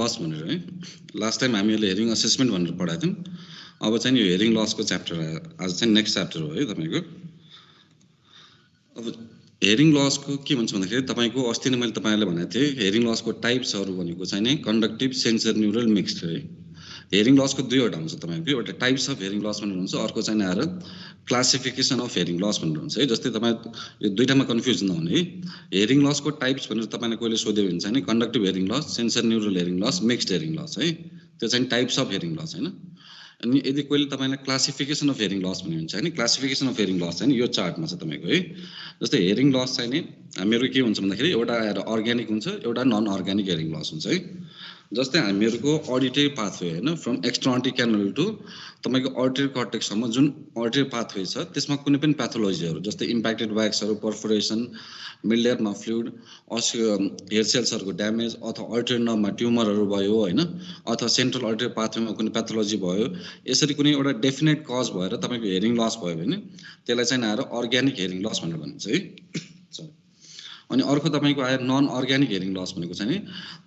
Loss भनेर है last time हामीहरूले हेरिङ असेसमेन्ट भनेर पढाएको थियौँ। अब चाहिँ यो हेरिङ लसको च्याप्टर आयो, आज चाहिँ नेक्स्ट च्याप्टर हो है तपाईँको। अब हेरिङ लसको के भन्छ भन्दाखेरि तपाईँको अस्ति नै मैले तपाईँलाई भनेको थिएँ हेरिङ लसको टाइप्सहरू भनेको चाहिँ नि कन्डक्टिभ, सेन्सर न्युरल, मिक्स्ड है। हेरिङ लसको दुईवटा हुन्छ तपाईँको, एउटा टाइप्स अफ हेरिङ लस भनेर हुन्छ, अर्को चाहिँ आएर क्लासिफिकेसन अफ हेरिङ लस भनेर हुन्छ है। जस्तै तपाईँ यो दुईटामा कन्फ्युज नहुने है। हेरिङ लसको टाइप्स भनेर तपाईँले कहिले सोध्यो भने चाहिँ नि conductive hearing loss, sensor neural hearing loss, mixed hearing loss है। त्यो चाहिँ टाइप्स अफ हेरिङ लस होइन। अनि यदि कोहीले तपाईँलाई क्लासिफिकेसन अफ हेरिङ लस भन्ने हुन्छ होइन, क्लासिफिकेसन अफ हेरिङ लस चाहिँ यो चार्टमा छ तपाईँको है। जस्तै हेरिङ लस चाहिँ नि हामीहरू के हुन्छ भन्दाखेरि एउटा आएर अर्ग्यानिक हुन्छ, एउटा नन अर्ग्यानिक हेरिङ लस हुन्छ है। जस्तै हामीहरूको अडिटरी पाथवे होइन, फ्रम एक्स्ट्रान्टी क्यानल टु तपाईँको अडिटरी कर्टेक्ससम्म जुन अडिटरी पाथवे छ त्यसमा कुनै पनि प्याथोलोजीहरू जस्तै impacted व्याक्सहरू, perforation, मिडलेयरमा fluid, hair सेल्सहरूको damage, अथवा अडिटरी नर्भमा ट्युमरहरू भयो होइन, अथवा सेन्ट्रल अडिटरी पाथवेमा कुनै प्याथोलोजी भयो, यसरी कुनै एउटा डेफिनेट कज भएर तपाईँको हेरिङ लस भयो भने त्यसलाई चाहिँ आएर अर्ग्यानिक हेरिङ लस भनेर भनिन्छ है। अनि अर्को तपाईँको आयो नन अर्ग्यानिक हेरिङ लस भनेको चाहिँ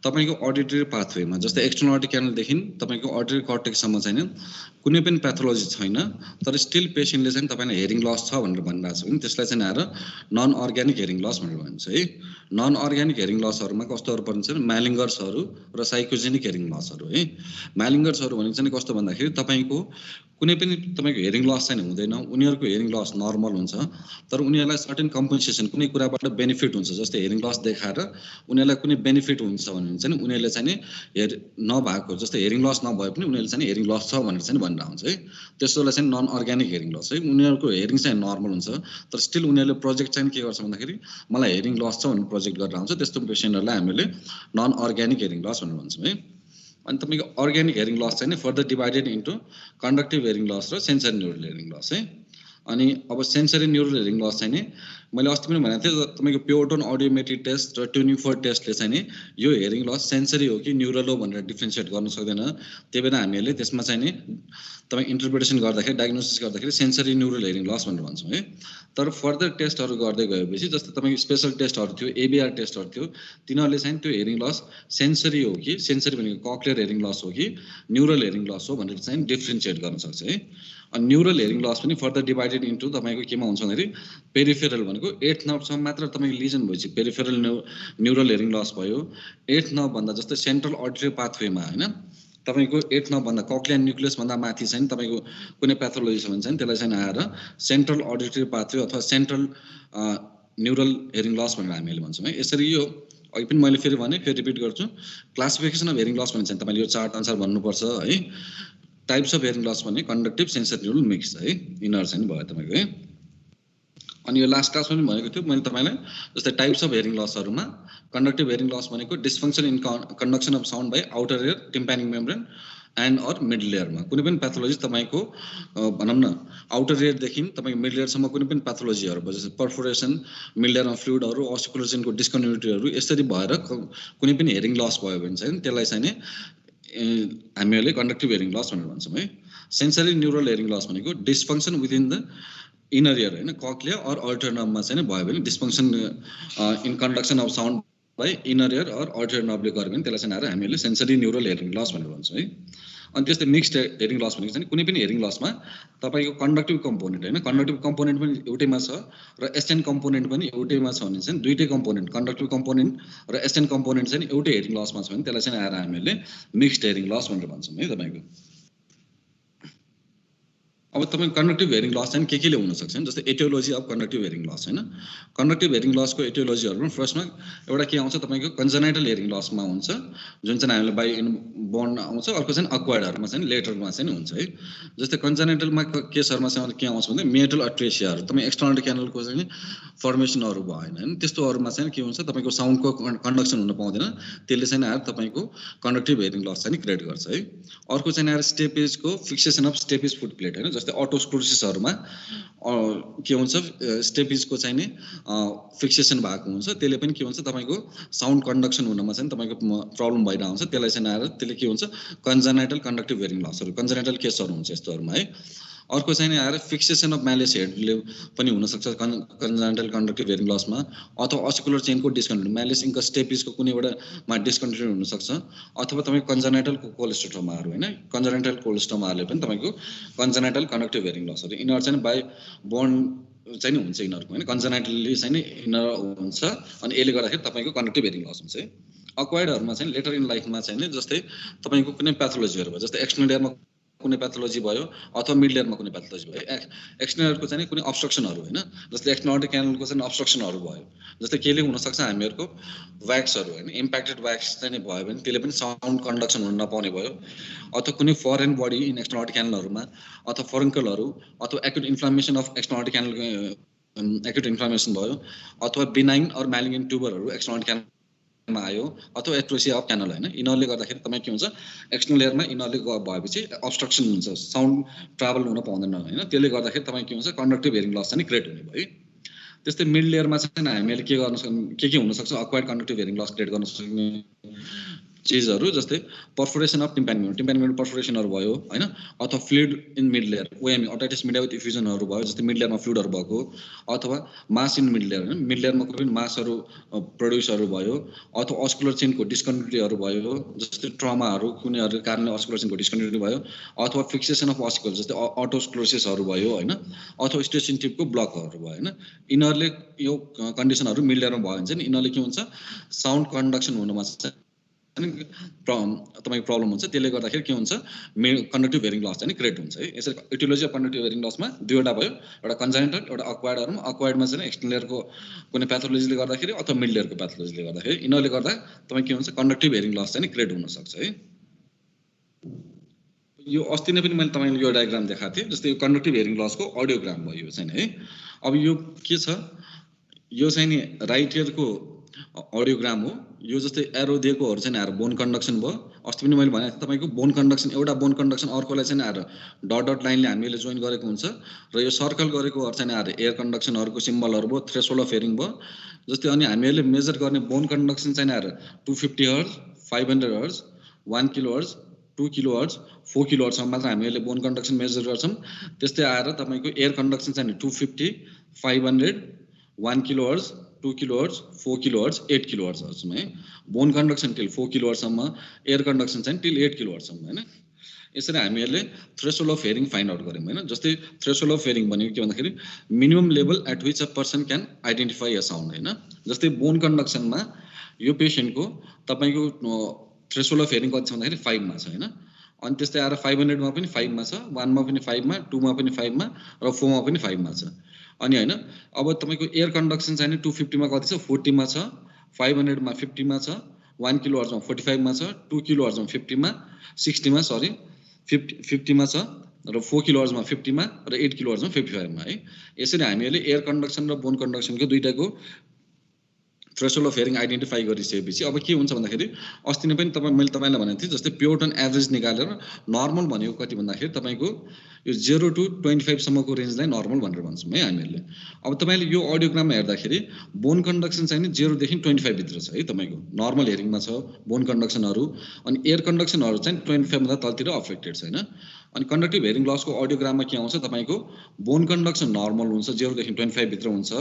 तपाईँको अडिटरी पाथवेमा जस्तै एक्सटर्नल अडिटरी क्यानलदेखि तपाईँको अडिटरी कर्टेक्ससम्म चाहिँ कुनै पनि प्याथोलोजी छैन तर स्टिल पेसेन्टले चाहिँ तपाईँलाई हेरिङ लस छ भनेर भनिरहेको छ भने त्यसलाई चाहिँ आएर नन अर्ग्यानिक हेरिङ लस भनेर भनिन्छ है। नन अर्ग्यानिक हेरिङ लसहरूमा कस्तोहरू पर्छ, म्यालिङ्गर्सहरू र साइकोजेनिक हेरिङ लसहरू है। म्यालिङ्गर्सहरू भनेको चाहिँ कस्तो भन्दाखेरि तपाईँको कुनै पनि तपाईँको हेरिङ लस चाहिँ हुँदैन, उनीहरूको हेरिङ लस नर्मल हुन्छ तर उनीहरूलाई सर्टेन कम्पन्सेसन कुनै कुराबाट बेनिफिट हुन्छ, जस्तै हेरिङ लस देखाएर उनीहरूलाई कुनै बेनिफिट हुन्छ भने चाहिँ उनीहरूले चाहिँ नभएको जस्तै हेरिङ लस नभए पनि उनीहरूले चाहिँ हेरिङ लस छ भनेर चाहिँ भनिरहेको हुन्छ है। त्यस्तोलाई चाहिँ नन अर्ग्यानिक हेरिङ लस है। उनीहरूको हेरिङ चाहिँ नर्मल हुन्छ तर स्टिल उनीहरूले प्रोजेक्ट चाहिँ के गर्छ भन्दाखेरि मलाई हेरिङ लस छ भनेर प्रोजेक्ट गरेर आउँछ, त्यस्तो पेसेन्टहरूलाई हामीले नन अर्ग्यानिक हेरिङ लस भनेर भन्छौँ है। अनि तपाईँको अर्ग्यानिक हेरिङ लस चाहिँ further divided into conductive hearing loss र सेन्सरी न्युरल हेरिङ लस है। अनि अब सेन्सरी न्युरल हेरिङ लस चाहिँ मैले अस्ति पनि भनेको थिएँ तपाईँको प्योटोन अडियोमेट्री टेस्ट र ट्युनिङ फोर टेस्टले चाहिँ यो हेरिङ लस सेन्सरी हो कि न्युरल हो भनेर डिफ्रेन्सिएट गर्न सक्दैन। त्यही भएर हामीहरूले त्यसमा चाहिँ तपाईँ इन्टरप्रिटेसन गर्दाखेरि डायग्नोसिस गर्दाखेरि सेन्सरी न्युरल हेरिङ लस भनेर भन्छौँ है। तर फर्दर टेस्टहरू गर्दै गएपछि जस्तै तपाईँको स्पेसल टेस्टहरू थियो, एबिआर टेस्टहरू थियो, तिनीहरूले चाहिँ त्यो हेरिङ लस सेन्सरी हो कि, सेन्सरी भनेको कक्लियर हेरिङ लस हो कि न्युरल हेरिङ लस हो भनेर चाहिँ डिफ्रेन्सिएट गर्न सक्छ है। अनि न्युरल हेरिङ लस पनि फर्दर डिभाइडेड इन्टु तपाईँको केमा हुन्छ भन्दाखेरि पेरिफेरल भनेको 8th नर्भसम्म मात्र तपाईँको लिजन भएपछि पेरिफेरल न्युरल हेरिङ लस भयो। 8th नर्भ भन्दा जस्तै सेन्ट्रल अडिटरी पाथवेमा होइन तपाईँको 8th नर्भ भन्दा कक्लियर न्युक्लियस भन्दा माथि चाहिँ तपाईँको कुनै प्याथोलोजी छ भने चाहिँ त्यसलाई चाहिँ आएर सेन्ट्रल अडिटरी पाथवे अथवा सेन्ट्रल न्युरल हेरिङ लस भनेर हामीले भन्छौँ है। यसरी यो अघि पनि मैले फेरि भने, फेरि रिपिट गर्छु, क्लासिफिकेसन अफ हेरिङ लस भने चाहिँ तपाईँले यो चार्ट अनुसार भन्नुपर्छ है। टाइप्स अफ हेरिङ लस भने कन्डक्टिभ, सेन्सर न्युरल, मिक्स है, यिनीहरू चाहिँ भयो तपाईँको है। अनि यो लास्ट क्लासमा पनि भनेको थियो मैले तपाईँलाई, जस्तै टाइप्स अफ हेरिङ लसहरूमा कन्डक्टिभ हेरिङ लस भनेको dysfunction in conduction of sound by outer ear, tympanic membrane and or mid लेयरमा कुनै पनि प्याथोलोजी तपाईँको भनौँ न आउटर एयरदेखि तपाईँको मिड लेयरसम्म कुनै पनि प्याथोलोजीहरू भयो जस्तै पर्फोरेसन, मिड लेयरमा फ्लुइडहरू, अस्कुलोजेनको डिस्कन्टिन्युटीहरू यसरी भएर कुनै पनि हेरिङ लस भयो भने चाहिँ त्यसलाई चाहिँ हामीहरूले कन्डक्टिभ हेरिङ लस भनेर भन्छौँ है। सेन्सरी न्युरल हेरिङ लस भनेको dysfunction within the inner ear होइन, कक्लियर अर अल्टर नर्भमा चाहिँ भयो भने dysfunction in conduction of sound by inner ear or alter नर्भले गर्यो भने त्यसलाई चाहिँ आएर हामीले सेन्सरी न्युरल हेरिङ लस भनेर भन्छौँ है। अनि त्यस्तै मिक्स्ड हेरिङ लस भनेको चाहिँ कुनै पनि हेरिङ लसमा तपाईँको कन्डक्टिभ कम्पोनेन्ट होइन, कन्डक्टिभ कम्पोनेन्ट पनि एउटैमा छ र एस्टेन कम्पोनेन्ट पनि एउटैमा छ भने चाहिँ दुईटै कम्पोनेन्ट कन्डक्टिभ कम्पोनेन्ट र एस्टेन कम्पोनेन्ट चाहिँ एउटै हेरिङ लसमा छ भने त्यसलाई चाहिँ आएर हामीले मिक्स्ड हेरिङ लस भनेर भन्छौँ है तपाईँको। अब तपाईँको कन्डक्टिभ हेरिङ लस चाहिँ के केले हुनसक्छ नि, जस्तै एटियोलोजी अफ कन्डक्टिभ हेरिङ लस होइन। कन्डक्टिभ हेरिङ लसको एटियोलोजीहरूमा फर्स्टमा एउटा के आउँछ तपाईँको कन्जनाइटल हेरिङ लसमा हुन्छ जुन चाहिँ हामीलाई बाई बोर्न आउँछ, अर्को चाहिँ अक्वायर्डहरूमा चाहिँ लेटरमा चाहिँ हुन्छ है। जस्तै कन्जनाइटलमा केसहरूमा चाहिँ के आउँछ भने मेटल अट्रेसियाहरू, तपाईँ एक्सटर्नल क्यानलको चाहिँ फर्मेसनहरू भएन होइन, त्यस्तोहरूमा चाहिँ के हुन्छ तपाईँको साउन्डको कन्डक्सन हुन पाउँदैन, त्यसले चाहिँ आएर तपाईँको कन्डक्टिभ हेरिङ लस चाहिँ क्रिएट गर्छ है। अर्को चाहिँ आएर स्टेपेजको fixation of stapes foot plate होइन, जस्तै अटोस्क्लोरोसिसहरूमा के हुन्छ स्टेपिजको चाहिँ नि फिक्सेसन भएको हुन्छ, त्यसले पनि के हुन्छ तपाईँको साउन्ड कन्डक्सन हुनमा चाहिँ तपाईँको प्रब्लम भइरहेको हुन्छ, त्यसलाई चाहिँ आएर त्यसले के हुन्छ कन्जनाइटल कन्डक्टिभ हेरिङ लसहरू, कन्जनाइटल केसहरू हुन्छ यस्तोहरूमा है। अर्को चाहिँ नि आएर फिक्सेसन अफ म्यालेस हेडले पनि हुनसक्छ कन्जनाइटल कन्डक्टिभ हियरिङ लसमा, अथवा अस्कुलर चेनको डिस्कन्टिन्यू म्यालेस इन्कस स्टेपिसको कुनै एउटामा डिस्कन्टिन्यू हुनसक्छ, अथवा तपाईँको कन्जनाइटल कोलेस्ट्रोमाहरू होइन, कन्जनाइटल कोलेस्ट्रोमाहरूले पनि तपाईँको कन्जनाइटल कन्डक्टिभ हियरिङ लसहरू यिनीहरू चाहिँ बाई बोर्न चाहिँ नि हुन्छ यिनीहरूको होइन, कन्जनाइटली चाहिँ नि यिनीहरू हुन्छ अनि यसले गर्दाखेरि तपाईँको कन्डक्टिभ हियरिङ लस हुन्छ है। अक्वायर्डहरूमा चाहिँ लेटर इन लाइफमा चाहिँ नि जस्तै तपाईँको कुनै प्याथोलोजीहरू भयो, जस्तै एक्सटर्नल इयरमा कुनै प्याथोलोजी भयो अथवा मिड लेयरमा कुनै प्याथोलोजी भयो, एक्सटर्नल इयरको चाहिँ कुनै अब्स्ट्रक्सनहरू होइन, जस्तै एक्सटर्नल क्यानलको चाहिँ अब्स्ट्रक्सनहरू भयो, जस्तै केले हुनसक्छ हामीहरूको व्याक्सहरू होइन, इम्प्याक्टेड व्याक्स चाहिँ नि भयो भने त्यसले पनि साउन्ड कन्डक्सन हुन नपाउने भयो, अथवा कुनै फरेन बडी इन एक्सटर्नल क्यानलहरूमा अथवा फरन्कलहरू अथवा acute inflammation of external canal acute inflammation भयो, अथवा बिनाइन अर म्यालिग्नेन्ट ट्युबरहरू एक्सटर्नल क्यानल मा आयो, अथवा एट्रोसिया अफ क्यानल होइन, यिनीहरूले गर्दाखेरि तपाईँ के हुन्छ एक्सटर्नल लेयरमा यिनीहरूले भएपछि अब्स्ट्रक्सन हुन्छ, साउन्ड ट्राभल हुन पाउँदैन होइन, त्यसले गर्दाखेरि तपाईँ के हुन्छ कन्डक्टिभ हियरिङ लस चाहिँ क्रिएट हुने भयो। त्यस्तै मिड लेयरमा चाहिँ हामीले के गर्न के हुनसक्छ acquired conductive hearing loss create गर्न सक्ने चिजहरू, जस्तै पर्फोरेसन अफ टिम्प्यानिक पर्फोरेसनहरू भयो होइन, अथवा fluid in mid layer OME otitis media with इफ्युजनहरू भयो, जस्तै मिड लेयरमा फ्लुइडहरू भएको, अथवा मास इन मिड लेयर होइन, मिड लेयरमा कुनै पनि मासहरू प्रड्युसहरू भयो, अथवा अस्कुलर चेनको डिस्कन्टिन्युटी भयो, जस्तै ट्रमाहरू कुनैहरू कारणले अस्कुलर चेनको डिस्कन्टिन्युटी भयो, अथवा फिक्सेसन अफ अस्कुलर जस्तै अटोस्क्लोसिसहरू भयो होइन, अथवा स्टेसन ट्युबको ब्लकहरू भयो होइन, यिनीहरूले यो कन्डिसनहरू मिड लेयरमा भयो भने चाहिँ यिनीहरूले के हुन्छ साउन्ड कन्डक्सन हुनमा तपाईँको प्रब्लम हुन्छ, त्यसले गर्दाखेरि के हुन्छ कन्डक्टिभ हियरिङ लस चाहिँ क्रिएट हुन्छ है। यसरी इटियोलोजी अफ कन्डक्टिभ हियरिङ लसमा दुईवटा भयो, एउटा कन्जाइनटल एउटा अक्वायर्डहरूमा, अक्वायर्डमा चाहिँ एक्सटर्नल लेयरको कुनै प्याथोलोजीले गर्दाखेरि अथवा मिड लेयरको प्याथोलोजीले गर्दाखेरि यिनीहरूले गर्दा तपाईँ के हुन्छ कन्डक्टिभ हियरिङ लस चाहिँ क्रिएट हुनसक्छ है। यो अस्ति नै पनि मैले तपाईँले यो डायग्राम देखाएको थिएँ, जस्तै यो कन्डक्टिभ हियरिङ लसको अडियोग्राम भयो यो चाहिँ है। अब यो के छ, यो चाहिँ नि राइट इयरको अडियोग्राम हो, यो जस्तै एरो दिएकोहरू चाहिँ आएर बोन कन्डक्सन भयो, अस्ति पनि मैले भनेको थिएँ तपाईँको बोन कन्डक्सन एउटा बोन कन्डक्सन अर्कोलाई चाहिँ आएर डट डट लाइनले हामीले जोइन गरेको हुन्छ, र यो सर्कल गरेकोहरू चाहिँ आएर एयर कन्डक्सनहरूको सिम्बलहरू भयो, थ्रेसहोल्ड अफ हियरिङ भयो। जस्तै अनि हामीहरूले मेजर गर्ने बोन कन्डक्सन चाहिँ आएर 250 hertz 500 hertz 1 kilo hertz 2 kilo hertz 4 kilo हर्जसम्म मात्र हामीहरूले बोन कन्डक्सन मेजर गर्छौँ। त्यस्तै आएर तपाईँको एयर कन्डक्सन चाहिँ 250 500 1 kilo hertz 2 kilo hertz 4 kilo hertz 8 kilo हर्जसम्म है, बोन कन्डक्सन टिल 4 किलो हर्जसम्म, एयर कन्डक्सन चाहिँ टिल 8 किलो हर्जसम्म होइन। यसरी हामीहरूले threshold of hearing find out गऱ्यौँ होइन। जस्तै थ्रेसहोल्ड अफ हियरिङ भनेको के भन्दाखेरि minimum level at which a person can identify a sound होइन। जस्तै बोन कन्डक्सनमा यो पेसेन्टको तपाईँको थ्रेसहोल्ड अफ हियरिङ कति छ भन्दाखेरि 5 मा छ होइन, अनि त्यस्तै आएर 500 मा पनि 5 मा छ, 1 मा पनि 5 मा, 2 मा पनि 5 मा, र 4 मा पनि 5 मा छ। अनि होइन अब तपाईँको एयर कन्डक्सन चाहिँ 250 मा कति छ 40 मा छ, 500 मा 50 मा छ, 1 किलो हर्जमा 45 मा छ, 2 किलो हर्जमा 50 मा 60 मा सरी 50 मा छ, र 4 किलो हर्जमा 50 मा, र 8 किलो हर्जमा 55 मा है। यसरी हामीहरूले एयर कन्डक्सन र बोन कन्डक्सनको दुईटाको थ्रेसहोल्ड अफ हियरिङ आइडेन्टिफाई गरिसकेपछि अब के हुन्छ भन्दाखेरि अस्ति नै पनि मैले तपाईँलाई भनेको थिएँ, जस्तै प्योर टन एभरेज निकालेर नर्मल भनेको कति भन्दाखेरि तपाईँको यो 0 to 25 सम्मको रेन्जलाई नर्मल भनेर भन्छौँ है हामीहरूले। अब तपाईँले यो अडियोग्राममा हेर्दाखेरि बोन कन्डक्सन चाहिँ 0 देखि 25 भित्र छ है, तपाईँको नर्मल हियरिङमा छ बोन कन्डक्सनहरू, अनि एयर कन्डक्सनहरू चाहिँ 25 भन्दा तलतिर अफेक्टेड छैन। अनि कन्डक्टिभ हियरिङ लसको अडियोग्राममा के आउँछ तपाईँको बोन कन्डक्सन नर्मल हुन्छ 0 देखि 25 भित्र हुन्छ,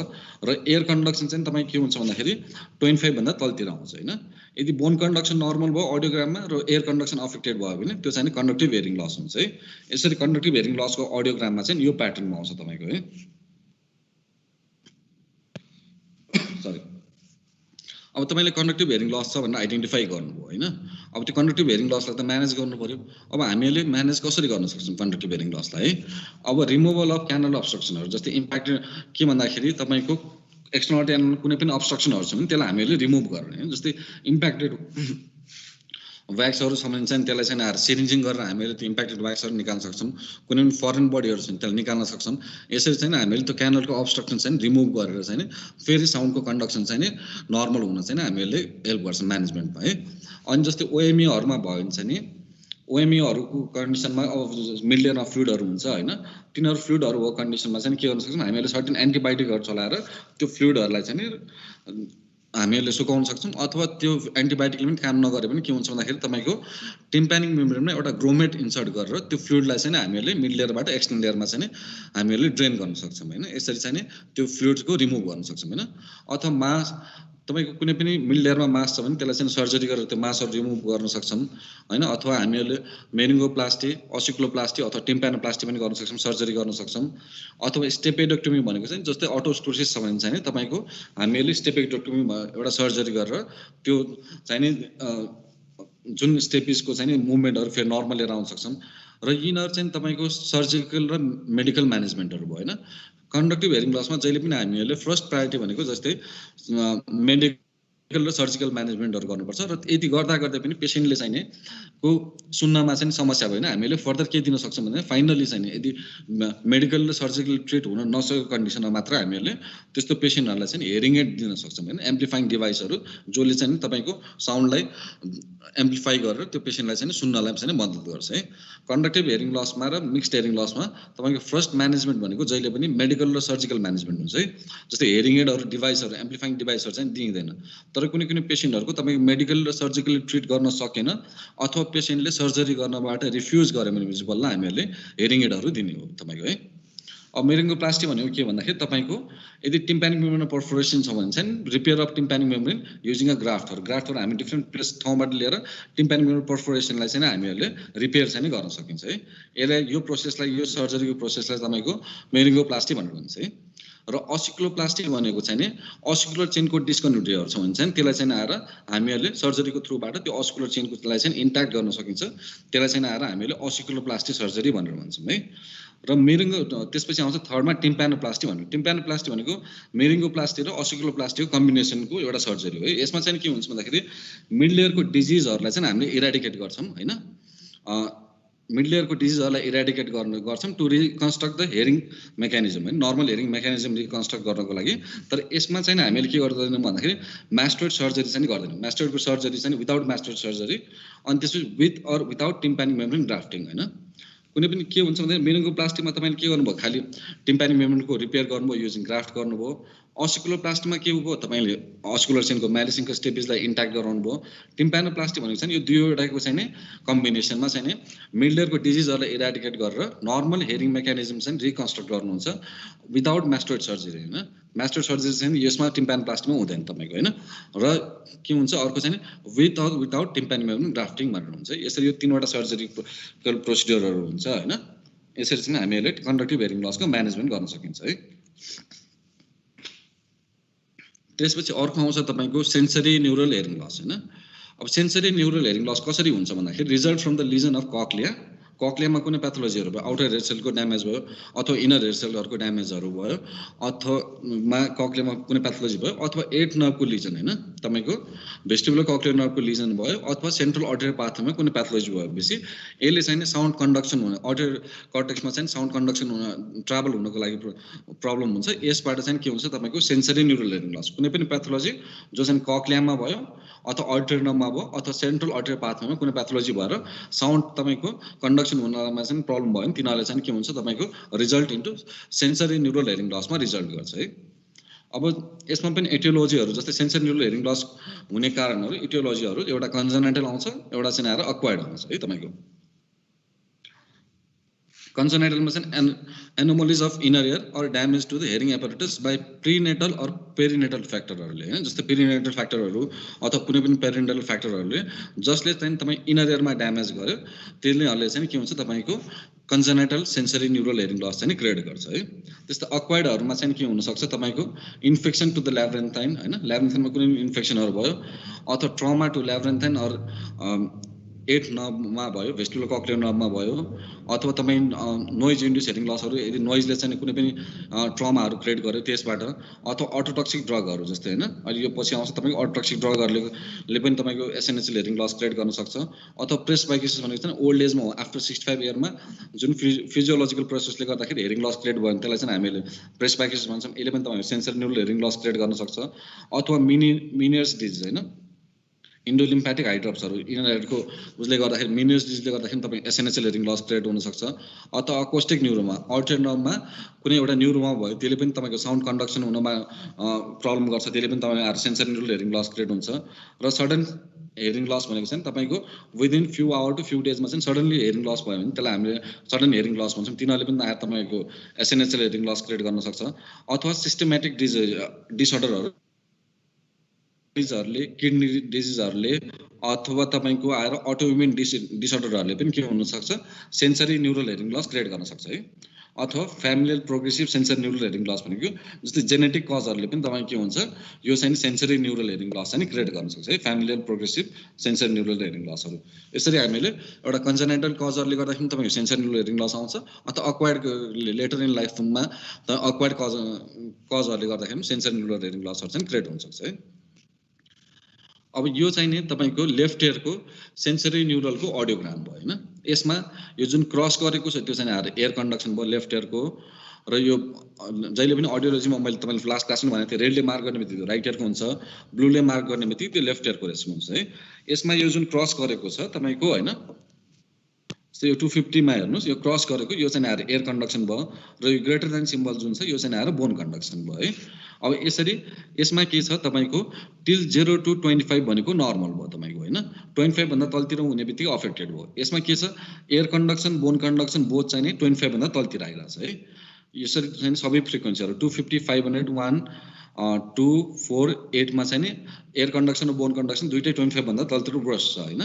र एयर कन्डक्सन चाहिँ तपाईँ के हुन्छ भन्दाखेरि 25 भन्दा तलतिर आउँछ होइन। यदि बोन कन्डक्सन नर्मल भयो अडियोग्राममा र एयर कन्डक्सन अफेक्टेड भयो भने त्यो चाहिँ कन्डक्टिभ हियरिङ लस हुन्छ है। यसरी कन्डक्टिभ हियरिङ लसको अडियोग्राममा चाहिँ यो प्याटर्नमा आउँछ तपाईँको है। सरी, अब तपाईँले कन्डक्टिभ हियरिङ लस छ भनेर आइडेन्टिफाई गर्नुभयो होइन। अब त्यो कन्डक्टिभ हियरिङ लसलाई त म्यानेज गर्नु पर्यो। अब हामीले म्यानेज कसरी गर्न सक्छौँ कन्डक्टिभ हियरिङ लसलाई है। अब रिमुभल अफ क्यानल अब्स्ट्रक्सनहरू जस्तै इम्प्याक्ट के भन्दाखेरि तपाईँको एक्सटर्नल क्यानल कुनै पनि अब्स्ट्रक्सनहरू छ भने त्यसलाई हामीले रिमुभ गर्ने होइन। जस्तै इम्प्याक्टेड व्याक्सहरू छ भने चाहिँ त्यसलाई चाहिँ आएर सिरिन्जिङ गरेर हामीले त्यो इम्प्याक्टेड व्याक्सहरू निकाल्न सक्छौँ, कुनै पनि फरेन बडीहरू छ भने त्यसलाई निकाल्न सक्छौँ। यसरी चाहिँ हामीले त्यो क्यानलको अब्स्ट्रक्सन चाहिँ रिमुभ गरेर चाहिँ फेरि साउन्डको कन्डक्सन चाहिँ नर्मल हुन चाहिँ हामीले हेल्प गर्छ म्यानेजमेन्टमा है। अनि जस्तै ओएमईहरूमा भयो भने चाहिँ नि ओएमईहरूको कन्डिसनमा अब मिड लेयरमा फ्लुइडहरू हुन्छ होइन, तिनीहरू फ्लुइडहरू भएको कन्डिसनमा चाहिँ के गर्न सक्छौँ हामीले सर्टेन एन्टिबायोटिकहरू चलाएर त्यो फ्लुइडहरूलाई चाहिँ हामीहरूले सुकाउन सक्छौँ अथवा त्यो एन्टिबायोटिकले पनि काम नगरे पनि के हुन्छ भन्दाखेरि तपाईँको टिम्प्यानिक मेम्ब्रेनमा एउटा ग्रोमेट इन्सर्ट गरेर त्यो फ्लुइडलाई चाहिँ हामीहरूले मिड लेयरबाट एक्सटर्नल लेयरमा चाहिँ हामीहरूले ड्रेन गर्न सक्छौँ होइन। यसरी चाहिँ त्यो फ्लुइड्सको रिमुभ गर्न सक्छौँ होइन। अथवा मास तपाईँको कुनै पनि मिड लेयरमा मास छ भने त्यसलाई चाहिँ सर्जरी गरेर त्यो मासहरू रिमुभ गर्न सक्छौँ होइन। अथवा हामीहरूले मेनिङ्गोप्लास्टी, असिक्लोप्लास्टी अथवा टिम्प्यानोप्लास्टी पनि गर्न सक्छौँ, सर्जरी गर्न सक्छौँ। अथवा स्टेपेडोक्टोमी भनेको चाहिँ जस्तै अटोस्क्लोसिस छ भने चाहिँ तपाईँको हामीहरूले स्टेपेडोक्टोमी एउटा सर्जरी गरेर त्यो चाहिँ नि जुन स्टेपिसको चाहिँ नि मुभमेन्टहरू फेरि नर्मल लिएर आउन सक्छौँ। र यिनीहरू चाहिँ तपाईँको सर्जिकल र मेडिकल म्यानेजमेन्टहरू भयो होइन। कन्डक्टिभ हेरिङ लसमा जहिले पनि हामीहरूले फर्स्ट प्रायोरिटी भनेको जस्तै मेडिकल र सर्जिकल म्यानेजमेन्टहरू गर्नुपर्छ। र यति गर्दा गर्दै पनि पेसेन्टले चाहिँ को सुन्नमा चाहिँ समस्या भएन हामीले फर्दर के दिन सक्छौँ भने फाइनली चाहिँ यदि मेडिकल र सर्जिकल ट्रिट हुन नसकेको कन्डिसनमा मात्र हामीहरूले त्यस्तो पेसेन्टहरूलाई चाहिँ हेरिङ एड दिन सक्छौँ होइन। एम्प्लिफाइङ डिभाइसहरू जसले चाहिँ तपाईँको साउन्डलाई एम्प्लिफाई गरेर त्यो पेसेन्टलाई चाहिँ सुन्नलाई चाहिँ मद्दत गर्छ है। कन्डक्टिभ हेरिङ लसमा र मिक्स्ड हेरिङ लसमा तपाईँको फर्स्ट म्यानेजमेन्ट भनेको जहिले पनि मेडिकल र सर्जिकल म्यानेजमेन्ट हुन्छ है। जस्तै हेरिङ एडहरू डिभाइसहरू एम्प्लिफाइङ डिभाइसहरू चाहिँ दिइँदैन। तर कुनै कुनै पेसेन्टहरूको तपाईँको मेडिकल र सर्जिकली ट्रिट गर्न सकेन अथवा पेसेन्टले सर्जरी गर्नबाट रिफ्युज गर्यो भनेपछि बल्ल हामीहरूले हेरिङ एडहरू दिने हो तपाईँको है। अब मेरिङ्गोप्लास्टी भनेको के भन्दाखेरि तपाईँको यदि टिम्प्यानिक मेम्ब्रेन पर्फोरेसन छ भने चाहिँ repair of tympanic membrane using a ग्राफ्टहरू हामी डिफ्रेन्ट प्लेस ठाउँबाट लिएर टिम्प्यानिक मेम्ब्रेन पर्फोरेसनलाई चाहिँ हामीहरूले रिपेयर चाहिँ गर्न सकिन्छ है। यसलाई यो प्रोसेसलाई यो सर्जरीको प्रोसेसलाई तपाईँको मेरिङ्गोप्लास्टी भनेर भन्छ है। र असिक्लोप्लास्टी भनेको चाहिँ नि अस्कुलर चेनको डिस्कन्टिन्युटीहरू छ भने चाहिँ त्यसलाई चाहिँ आएर हामीहरूले सर्जरीको थ्रुबाट त्यो अस्कुलर चेनकोलाई चाहिँ इन्ट्याक्ट गर्न सकिन्छ। त्यसलाई चाहिँ आएर हामीले असिक्लोप्लास्टी सर्जरी भनेर भन्छौँ है। र त्यसपछि आउँछ थर्डमा टिम्प्यानोप्लास्टी भनेको। टिम्प्यानोप्लास्टी भनेको मेरिङ्गोप्लास्टी र असिक्लोप्लास्टीको कम्बिनेसनको एउटा सर्जरी हो है। यसमा चाहिँ के हुन्छ भन्दाखेरि मिड लेयरको डिजिजहरूलाई चाहिँ हामीले इराडिकेट गर्छौँ होइन। मिड लेयरको डिजिजहरूलाई इराडिकेट गर्छौँ to reconstruct the hearing mechanism होइन। नर्मल हेरिङ मेकानिजम रिकन्स्ट्रक्ट गर्नको लागि। तर यसमा चाहिँ हामीले के गर्दैनौँ भन्दाखेरि म्यास्टोइड सर्जरी चाहिँ गर्दैनौँ। म्यास्टोइडको सर्जरी चाहिँ विदाउट म्यास्टोइड सर्जरी अनि त्यसपछि with or without tympanic membrane grafting होइन। कुनै पनि के हुन्छ भन्दाखेरि मेरिङ्गोप्लास्टीमा तपाईँले के गर्नुभयो खालि टिम्प्यानिक मेम्ब्रेनको रिपेयर गर्नुभयो युजिङ ग्राफ्ट गर्नुभयो। असिक्लोप्लास्टीमा के भयो तपाईँले अस्कुलर चेनको म्यालिसिङको स्टेपिसलाई इन्ट्याक्ट गराउनु भयो। टिम्प्यानोप्लास्टी भनेको चाहिँ यो दुईवटाको चाहिँ नि कम्बिनेसनमा चाहिँ नि मिड लेयरको डिजिजहरूलाई इराडिकेट गरेर नर्मल हेरिङ मेकानिजम चाहिँ रिकन्स्ट्रक्ट गर्नुहुन्छ विदाउट म्यास्टोइड सर्जरी होइन। म्यास्टोइड सर्जरी चाहिँ यसमा टिम्प्यानोप्लास्टीमा हुँदैन तपाईँको होइन। र के हुन्छ अर्को चाहिँ with or without tympanic membrane grafting भनेर हुन्छ। यसरी यो तीनवटा सर्जरीको प्रोसिडियरहरू हुन्छ होइन। यसरी चाहिँ हामीहरूले कन्डक्टिभ हेरिङ लसको म्यानेजमेन्ट गर्न सकिन्छ है। त्यसपछि अर्को आउँछ तपाईँको सेन्सरी न्युरल हेरिङ लस होइन। अब सेन्सरी न्युरल हेरिङ लस कसरी हुन्छ भन्दाखेरि result from the lesion of cochlea. कक्लियामा कुनै प्याथोलोजीहरू भयो, आउटर हेयर सेलको ड्यामेज भयो अथवा इनर हेयर सेलहरूको ड्यामेजहरू भयो अथवा कक्लियामा कुनै प्याथोलोजी भयो अथवा 8 नर्भको लिजन होइन तपाईँको भेस्टिबुलर कक्लियर नर्भको लिजन भयो अथवा सेन्ट्रल अर्टरी पाथवेमा कुनै प्याथोलोजी भएपछि यसले चाहिँ साउन्ड कन्डक्सन हुने अर्टर कर्टेक्समा चाहिँ साउन्ड कन्डक्सन हुन ट्राभल हुनको लागि प्रब्लम हुन्छ। यसबाट चाहिँ के हुन्छ तपाईँको सेन्सरी न्युरल हेरिङ लस कुनै पनि प्याथोलोजी जो चाहिँ कक्लियामा भयो अथवा अर्टरी नर्भमा भयो अथवा सेन्ट्रल अर्टरी पाथवेमा कुनै प्याथोलोजी भएर साउन्ड तपाईँको कन्डक्सन हुनमा चाहिँ प्रब्लम भयो भने तिनीहरूले चाहिँ के हुन्छ तपाईँको result into sensory neural hearing लसमा रिजल्ट गर्छ है। अब यसमा पनि एटियोलोजीहरू जस्तै सेन्सरी न्युरल हेरिङ लस हुने कारणहरू इटियोलोजीहरू एउटा कन्जनाइटल आउँछ एउटा चाहिँ आएर अक्वायर्ड आउँछ है। तपाईँको कन्जनाइटलमा चाहिँ anomalies of inner ear or damage to the hearing apparatus by prenatal or perinatal फ्याक्टरहरूले होइन। जस्तै पेरिनेटल फ्याक्टरहरू अथवा कुनै पनि पेरिनेटल फ्याक्टरहरूले जसले चाहिँ तपाईँ इनर इयरमा ड्यामेज गर्यो त्यसले चाहिँ के हुन्छ तपाईँको कन्जनाइटल सेन्सरी न्युरल हेरिङ लस चाहिँ क्रिएट गर्छ है। त्यस्तै अक्वायर्डहरूमा चाहिँ के हुनसक्छ तपाईँको इन्फेक्सन टु द ल्याब्रेन्थाइन होइन। ल्याब्रेन्थाइनमा कुनै इन्फेक्सनहरू भयो अथवा ट्रमा टु ल्याब्रेन्थाइन अर 8 नर्भमा भयो, भेस्टिबुलर कक्लियर नर्भमा भयो अथवा तपाईँ नोइज इन्ड्युस हेरिङ लसहरू यदि नोइजले चाहिँ कुनै पनि ट्रमाहरू क्रिएट गर्यो त्यसबाट अथवा अटोटक्सिक ड्रगहरू जस्तै होइन। अहिले यो पछि आउँछ तपाईँको अटोटक्सिक ड्रगहरूले पनि तपाईँको एसएनएचएल हेरिङ लस क्रिएट गर्न सक्छ। अथवा प्रेसबाइकेसिस भनेको चाहिँ ओल्ड एजमा हो आफ्टर 65 इयरमा जुन फिजियोलोजिकल प्रोसेसले गर्दाखेरि हेरिङ लस क्रिएट भयो भने त्यसलाई चाहिँ हामीले प्रेसबाइकेसिस भन्छौँ। यसले पनि तपाईँको sensory neural hearing loss create गर्न सक्छ। अथवा मिनियर्स डिजिज होइन। इन्डोलिम्फेटिक आई ड्रप्सहरू यिनीहरूको उसले गर्दाखेरि मिनियस डिजिजले गर्दाखेरि तपाईँ एसएनएचएल हेरिङ लस क्रिएट हुनसक्छ अथवा अकोस्टिक न्युरोमा अल्टरनममा कुनै एउटा न्युरोमा भयो त्यसले पनि तपाईँको साउन्ड कन्डक्सन हुनमा प्रब्लम गर्छ त्यसले पनि तपाईँको sensory neural hearing loss create हुन्छ र सडन हेरिङ लस भनेको चाहिँ तपाईँको within few hour to few डेजमा चाहिँ सडनली हेरिङ लस भयो भने त्यसलाई हामीले सडन हेरिङ लस भन्छौँ तिनीहरूले पनि आएर तपाईँको एसएनएचएल हेरिङ लस क्रिएट गर्न सक्छ अथवा सिस्टमेटिक डिसअर्डरहरू डिजिजहरूले किडनी डिजिजहरूले अथवा तपाईँको आएर अटोइम्युन डिसअर्डरहरूले पनि के हुनसक्छ sensory neural hearing loss create गर्न सक्छ है अथवा familial progressive sensory neural hearing loss भनेको जस्तै जेनेटिक कजहरूले पनि तपाईँ के हुन्छ यो चाहिँ सेन्सरी न्युरल हेरिङ लस चाहिँ क्रिएट गर्न सक्छ है फ्यामिलियल प्रोग्रेसिभ सेन्सरी न्युरल हेरिङ लसहरू यसरी हामीले एउटा कन्जेनाइटल कजहरूले गर्दाखेरि तपाईँको सेन्सरी न्युरल हेरिङ लस आउँछ अथवा अक्वायर्ड लेटर इन लाइफमा अक्वायर्ड कजहरूले गर्दाखेरि सेन्सरी न्युरल हेरिङ लसहरू चाहिँ क्रिएट हुनसक्छ है अब यो चाहिँ नि तपाईँको लेफ्ट इयरको सेन्सरी न्युरलको अडियोग्राम भयो होइन यसमा यो जुन क्रस गरेको छ त्यो चाहिँ एयर कन्डक्सन भयो लेफ्ट इयरको र यो जहिले पनि अडियोलोजीमा मैले तपाईँले लास्ट क्लासमा भनेको थिएँ रेडले मार्क गर्ने बित्तिकै राइट इयरको हुन्छ ब्लूले मार्क गर्ने बित्तिकै त्यो लेफ्ट इयरको रेस्पोन्स है यसमा यो जुन क्रस गरेको छ तपाईँको होइन यो 250मा हेर्नुहोस् यो क्रस गरेको यो चाहिँ आएर एयर कन्डक्सन भयो र यो ग्रेटर देन सिम्बल जुन छ यो चाहिँ आएर बोन कन्डक्सन भयो है अब यसरी यसमा के छ तपाईँको टिल 0 to 25 भनेको नर्मल भयो तपाईँको होइन 25 भन्दा तलतिर हुने बित्तिकै अफेक्टेड भयो यसमा के छ air conduction bone conduction both चाहिँ 25 भन्दा तलतिर आइरहेछ है यसरी चाहिँ सबै फ्रिक्वेन्सीहरू 250 500 1 2 4 8 मा चाहिँ एयर कन्डक्सन र बोन कन्डक्सन दुइटै 25 भन्दा तलतिर बढ्छ होइन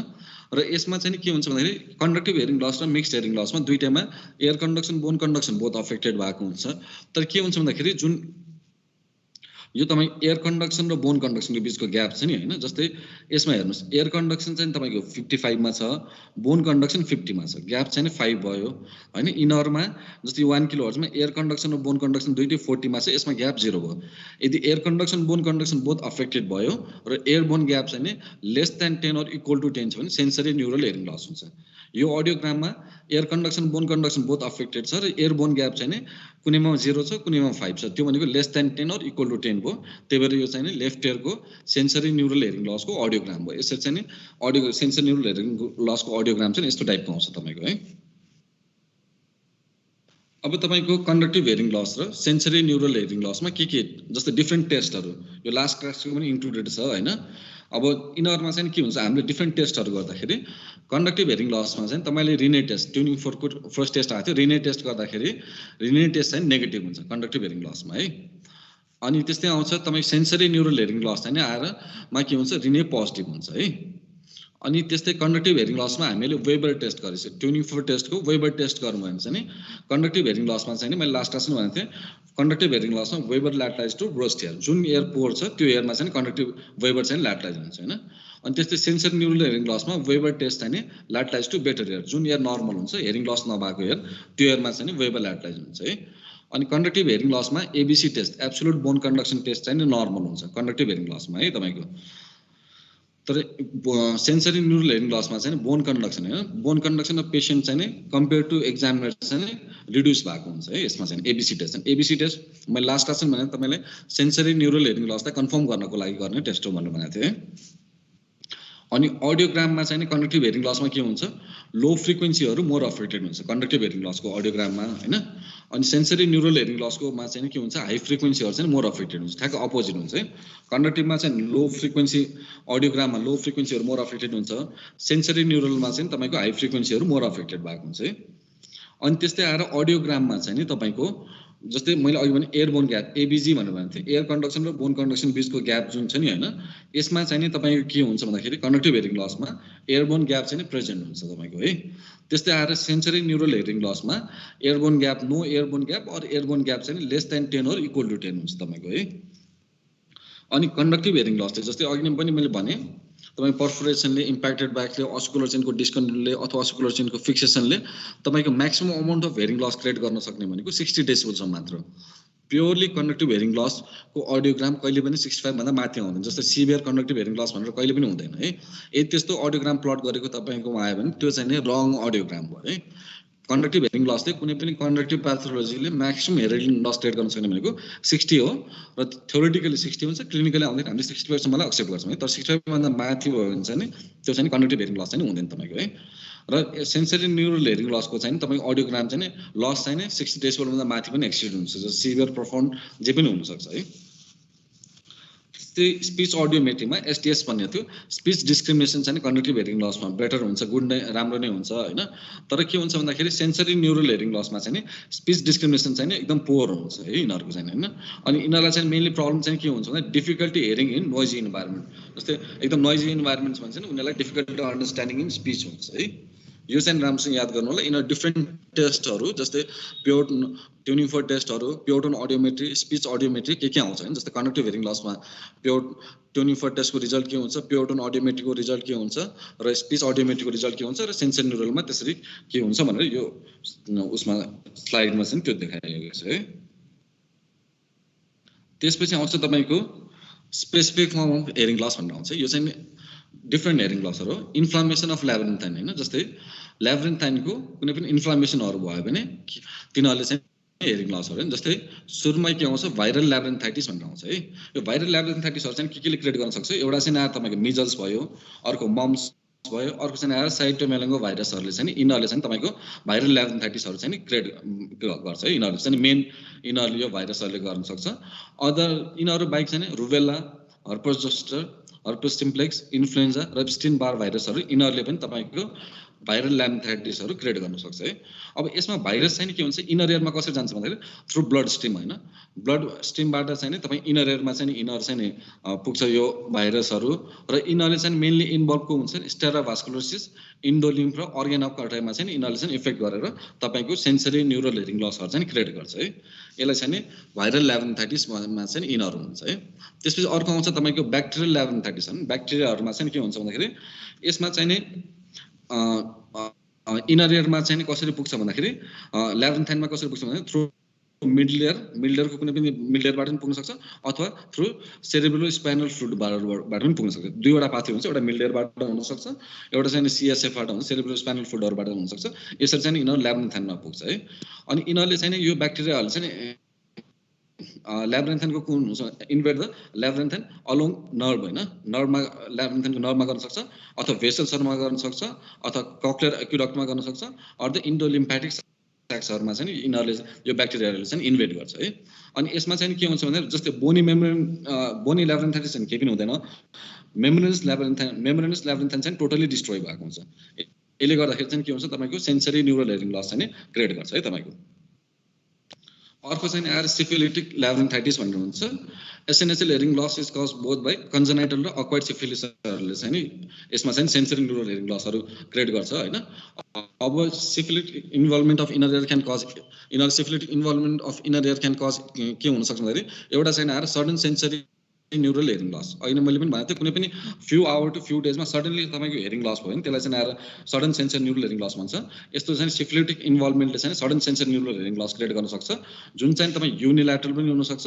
र यसमा चाहिँ के हुन्छ भन्दाखेरि कन्डक्टिभ हेरिङ लस र मिक्स्ड हेरिङ लसमा दुइटैमा air conduction bone conduction both affected भएको हुन्छ तर के हुन्छ भन्दाखेरि जुन यो तपाईँ एयर कन्डक्सन र बोन कन्डक्सनको बिचको ग्याप छ नि होइन जस्तै यसमा हेर्नुहोस् एयर कन्डक्सन चाहिँ तपाईँको 55 छ बोन कन्डक्सन 50 मा छ ग्याप चाहिँ 5 भयो होइन इनरमा जस्तै 1 किलोहर्ट्जमा एयर कन्डक्सन र बोन कन्डक्सन दुइटै 40 मा छ यसमा ग्याप 0 भयो यदि air conduction bone conduction both affected भयो र एयर बोन ग्याप चाहिँ less than 10 or equal to 10 छ भने सेन्सरी न्युरल हेरिङ लस हुन्छ यो अडियोग्राममा air conduction bone conduction both affected छ र एयर बोन ग्याप चाहिँ कुनैमा 0 छ कुनैमा 5 छ त्यो भनेको less than 10 or equal to 10 भयो त्यही भएर यो चाहिँ लेफ्ट इयरको सेन्सरी न्युरल हेरिङ लसको अडियोग्राम भयो यसरी चाहिँ अडियो सेन्सरी न्युरल हेरिङ लसको अडियोग्राम चाहिँ यस्तो टाइपको आउँछ तपाईँको है अब तपाईँको कन्डक्टिभ हेरिङ लस र सेन्सरी न्युरल हेरिङ लसमा के जस्तै डिफ्रेन्ट टेस्टहरू यो लास्ट क्लासको पनि इन्क्लुडेड छ होइन अब यिनीहरूमा चाहिँ के हुन्छ हामीले डिफ्रेन्ट टेस्टहरू गर्दाखेरि कन्डक्टिभ हेरिङ लसमा चाहिँ तपाईँले रिने टेस्ट ट्युनिङ फोरको फर्स्ट टेस्ट आएको थियो रिने टेस्ट गर्दाखेरि रिने टेस्ट चाहिँ नेगेटिभ हुन्छ कन्डक्टिभ हेरिङ लसमा है अनि त्यस्तै आउँछ तपाईँ सेन्सरी न्युरल हेरिङ लस चाहिँ आएर मा के हुन्छ रिने पोजिटिभ हुन्छ है अनि त्यस्तै कन्डक्टिभ हेरिङ लसमा हामीले वेबर टेस्ट गरेको छ ट्युनिङ फोर टेस्टको वेबर टेस्ट गर्नु भने चाहिँ कन्डक्टिभ हेरिङ लसमा चाहिँ मैले लास्ट क्लासमा भनेको थिएँ कन्डक्टिभ हेरिङ लसमा Weber lateralise to worst ear जुन एयर पोर छ त्यो एयरमा चाहिँ कन्डक्टिभ वेबर चाहिँ ल्याटलाइज हुन्छ होइन अनि त्यस्तै सेन्सरी न्युरल हेरिङ लसमा वेबर टेस्ट चाहिँ ल्याटलाइज टु बेटर एयर जुन एयर नर्मल हुन्छ हेरिङ लस नभएको एयर त्यो एयरमा चाहिँ वेबर ल्याटलाइज हुन्छ है अनि कन्डक्टिभ हेरिङ लसमा ABC test absolute bone conduction test चाहिँ नर्मल हुन्छ कन्डक्टिभ हेरिङ लसमा है तपाईँको तर सेन्सरी न्युरल हेरिङ लसमा चाहिँ बोन कन्डक्सन होइन बोन कन्डक्सन अफ पेसेन्ट चाहिँ कम्पेयर टु एक्जामिनर चाहिँ रिड्युस भएको हुन्छ है यसमा चाहिँ एबिसी टेस्ट एबिसी टेस्ट मैले लास्ट क्लासमा भने तपाईँले सेन्सरी न्युरल हेरिङ लसलाई कन्फर्म गर्नको लागि गर्ने टेस्ट हो भनेर भनेको थिएँ अनि अडियोग्राममा चाहिँ कन्डक्टिभ हेरिङ लसमा के हुन्छ लो फ्रिक्वेन्सीहरू मोर अफेक्टेड हुन्छ कन्डक्टिभ हेरिङ लसको अडियोग्राममा होइन अनि सेन्सरी न्युरल हेरिङ लसकोमा चाहिँ के हुन्छ हाई फ्रिक्वेन्सीहरू चाहिँ मोर अफेक्टेड हुन्छ ठ्याक्क अपोजिट हुन्छ है कन्डक्टिभमा चाहिँ लो फ्रिक्वेन्सी अडियोग्राममा लो फ्रिक्वेन्सीहरू मोर अफेक्टेड हुन्छ सेन्सरी न्युरलमा चाहिँ तपाईँको हाई फ्रिक्वेन्सीहरू मोर अफेक्टेड भएको हुन्छ है अनि त्यस्तै आएर अडियोग्राममा चाहिँ नि तपाईँको जस्तै मैले अघि भने एयरबोन ग्याप एबिजी भनेर भनेको थिएँ एयर कन्डक्सन र बोन कन्डक्सन बिचको ग्याप जुन छ नि होइन यसमा चाहिँ नि तपाईँको के हुन्छ भन्दाखेरि कन्डक्टिभ हेरिङ लसमा एयरबोन ग्याप चाहिँ प्रेजेन्ट हुन्छ तपाईँको है त्यस्तै आएर सेन्सरी न्युरल हेरिङ लसमा air bone gap no air bone gap or air bone gap चाहिँ less than 10 or equal to 10 हुन्छ तपाईँको है अनि कन्डक्टिभ हेरिङ लस चाहिँ जस्तै अघि पनि मैले भने तपाईँ पर्फोरेसनले इम्प्याक्टेड ब्याकले अस्कुलर चेनको डिस्कन्टिन्युले अथवा अस्कुलर चेनको फिक्सेसनले तपाईँको maximum amount of hearing loss create गर्न सक्ने भनेको 60 डेसिबलसम्म मात्र प्योरली कन्डक्टिभ हेरिङ लसको अडियोग्राम कहिले पनि 65 भन्दा माथि आउँदैन जस्तै सिभियर कन्डक्टिभ हेरिङ लस भनेर कहिले पनि हुँदैन है यदि त्यस्तो अडियोग्राम प्लट गरेको तपाईँकोमा आयो भने त्यो चाहिँ रङ अडियोग्राम भयो है कन्डक्टिभ हेयरिङ लसले कुनै पनि कन्डक्टिभ प्याथोलोजीले म्याक्सिमम हेयरिङ लस ट्रिट गर्न सक्ने भनेको 60 हो र थ्योरेटिकली 60 हुन्छ, क्लिनिकली आउँदैन हामीले 60% मात्रै एक्सेप्ट गर्छौँ है। तर 65 भन्दा माथि भयो भने चाहिँ त्यो चाहिँ कन्डक्टिभ हेयरिङ लस चाहिँ हुँदैन तपाईँको है। र सेन्सरी न्युरल हेयरिङ लसको चाहिँ तपाईँको अडियोग्राम चाहिँ लस चाहिँ 60 डेसिबलभन्दा माथि पनि एक्सिड हुन्छ, जस्तो सिभियर प्रोफाउन्ड जे पनि हुनसक्छ है। त्यही स्पिच अडियोमेट्रीमा एसडिएस भन्ने थियो, स्पिच डिस्क्रिमिनेसन चाहिँ कन्डक्टिभ हेयरिङ लसमा बेटर हुन्छ, गुड नै राम्रो नै हुन्छ होइन। तर के हुन्छ भन्दाखेरि सेन्सरी न्युरल हेयरिङ लसमा चाहिँ स्पिच डिस्क्रिमिनेसन चाहिँ एकदम पोर हुन्छ है यिनीहरूको चाहिँ होइन। अनि यिनीहरूलाई चाहिँ मेनली प्रब्लम चाहिँ के हुन्छ भन्दा difficulty hearing in noisy environment, जस्तै एकदम नोइजी इन्भाइरोमेन्ट भन्छ नि उनीहरूलाई डिफिकल्टी अन्डरस्ट्यान्डिङ इन स्पिच हुन्छ है। यो चाहिँ राम्रोसँग याद गर्नु होला। यिनीहरू डिफ्रेन्ट टेस्टहरू जस्तै प्योर ट्युनिङ फर टेस्टहरू, प्योरटोन अडियोमेट्री, स्पिच अडियोमेट्री के आउँछ होइन। जस्तै कन्डक्टिभ हेयरिङ लसमा प्योर ट्युनिङ फर टेस्टको रिजल्ट के हुन्छ, प्योरटोन अडियोमेट्रीको रिजल्ट के हुन्छ र स्पिच अडियोमेट्रीको रिजल्ट के हुन्छ र सेन्सरी न्युरलमा त्यसरी के हुन्छ भनेर यो उसमा स्लाइडमा चाहिँ त्यो देखाइएको छ है। त्यसपछि आउँछ तपाईँको specific form of hearing loss भनेर आउँछ। यो चाहिँ डिफ्रेन्ट हेयरिङ लसहरू हो। इन्फ्लामेसन अफ ल्याब्रिन्थाइन होइन, जस्तै ल्याब्रिन्थाइनको कुनै पनि इन्फ्लामेसनहरू भयो भने तिनीहरूले चाहिँ हेयरिङ लसहरू होइन। जस्तै सुरुमै के आउँछ भाइरल ल्याब्रिन्थाइटिस भनेर आउँछ है। यो भाइरल ल्याब्रिन्थाइटिसहरू चाहिँ के क्रिएट गर्न सक्छ, एउटा चाहिँ आएर तपाईँको मिजल्स भयो, अर्को मम्स भयो, अर्को चाहिँ आएर साइटोमेलेङ्गो भाइरसहरूले चाहिँ यिनीहरूले चाहिँ तपाईँको भाइरल ल्याब्रिन्थाइटिसहरू चाहिँ क्रिएट गर्छ है। यिनीहरू चाहिँ मेन यिनीहरूले यो भाइरसहरूले गर्न सक्छ। अदर यिनीहरू बाहेक चाहिँ rubella, herpes zoster, herpes simplex, influenza र एप्स्टिन बार भाइरसहरू यिनीहरूले पनि तपाईँको भाइरल ल्याब्रिन्थाइटिसहरू क्रिएट गर्न सक्छ है। अब यसमा भाइरस चाहिँ के हुन्छ, इनर एयरमा कसरी जान्छ भन्दाखेरि थ्रु ब्लड स्ट्रिम होइन। ब्लड स्ट्रिमबाट चाहिँ तपाईँ इनर एयरमा चाहिँ यिनीहरू चाहिँ पुग्छ यो भाइरसहरू। र यिनीहरूले चाहिँ मेनली इन्भल्भ को हुन्छ स्टेराभास्कुलोसिस, इन्डोलिम्फ र अर्गेन अफ कार्टाइमा चाहिँ यिनीहरूले चाहिँ इफेक्ट गरेर तपाईँको सेन्सरी न्युरल हेयरिङ लसहरू चाहिँ क्रिएट गर्छ है। यसलाई चाहिँ भाइरल ल्याब्रिन्थाइटिसमा चाहिँ यिनीहरू हुन्छ है। त्यसपछि अर्को आउँछ तपाईँको ब्याक्टेरियल ल्याब्रिन्थाइटिस होइन। ब्याक्टेरियाहरूमा चाहिँ के हुन्छ भन्दाखेरि यसमा चाहिँ इनर एयरमा चाहिँ कसरी पुग्छ भन्दाखेरि ल्याब्रिन्थाइनमा कसरी पुग्छ भन्दाखेरि थ्रु मिडलेयरको कुनै पनि मिडलेयरबाट पनि पुग्न सक्छ अथवा थ्रु सेरेब्रो स्पाइनल फ्लुइडबाट पनि पुग्न सक्छ। दुईवटा पाथवे हुन्छ, एउटा मिडलेयरबाट हुनसक्छ, एउटा चाहिँ सिएसएफबाट हुन्छ, सेरेब्रो स्पाइनल फ्लुइडबाट हुनसक्छ। यसरी चाहिँ यिनीहरू ल्याब्रिन्थाइनमा पुग्छ है। अनि यिनीहरूले चाहिँ यो ब्याक्टेरियाहरूले चाहिँ ल्याब्रिन्थाइनको कुन हुन्छ इन्भेड द ल्याब्रिन्थाइन अलोङ नर्भ होइन, नर्भमा ल्याब्रिन्थाइनको नर्भमा गर्न सक्छ अथवा भेसल्सहरूमा गर्न सक्छ अथवा कक्लियर एक्युडक्टमा गर्न सक्छ अर द इन्डोलिम्फेटिक ट्र्याक्सहरूमा चाहिँ यिनीहरूले यो ब्याक्टेरियाहरूले चाहिँ इन्भेड गर्छ है। अनि यसमा चाहिँ के हुन्छ भने जस्तै बोनी ल्याब्रिन्थाइटिस चाहिँ केही पनि हुँदैन, मेम्ब्रेनस ल्याब्रिन्थाइन चाहिँ टोटली डिस्ट्रोय भएको हुन्छ। यसले गर्दाखेरि चाहिँ के हुन्छ तपाईँको सेन्सरी न्युरल हेयरिङ लस चाहिँ क्रिएट गर्छ है तपाईँको। अर्को चाहिँ आएर सिफिलिटिक ल्याब्रिन्थाइटिस भनेर हुन्छ। SNSL hearing loss is cause both by congenital र अक्वायर्ड सिफिलिसहरूले चाहिँ यसमा चाहिँ सेन्सरी न्युरल हेयरिङ लसहरू क्रिएट गर्छ होइन। अब syphilitic involvement of inner ear can cause syphilitic involvement of inner ear can cause के हुनसक्छ भन्दाखेरि एउटा चाहिँ आएर sudden sensory neural hearing loss. अहिले मैले पनि भनेको थिएँ कुनै पनि फ्यु आवर टु फ्यु डेजमा सडनली तपाईँको हेयरिङ लस भयो भने त्यसलाई चाहिँ आएर sudden sensory neural hearing loss भन्छ। यस्तो चाहिँ सिफिलिटिक इन्भल्भमेन्टले चाहिँ sudden sensory neural hearing loss create गर्न सक्छ, जुन चाहिँ तपाईँ युनिल्याटरल पनि हुनसक्छ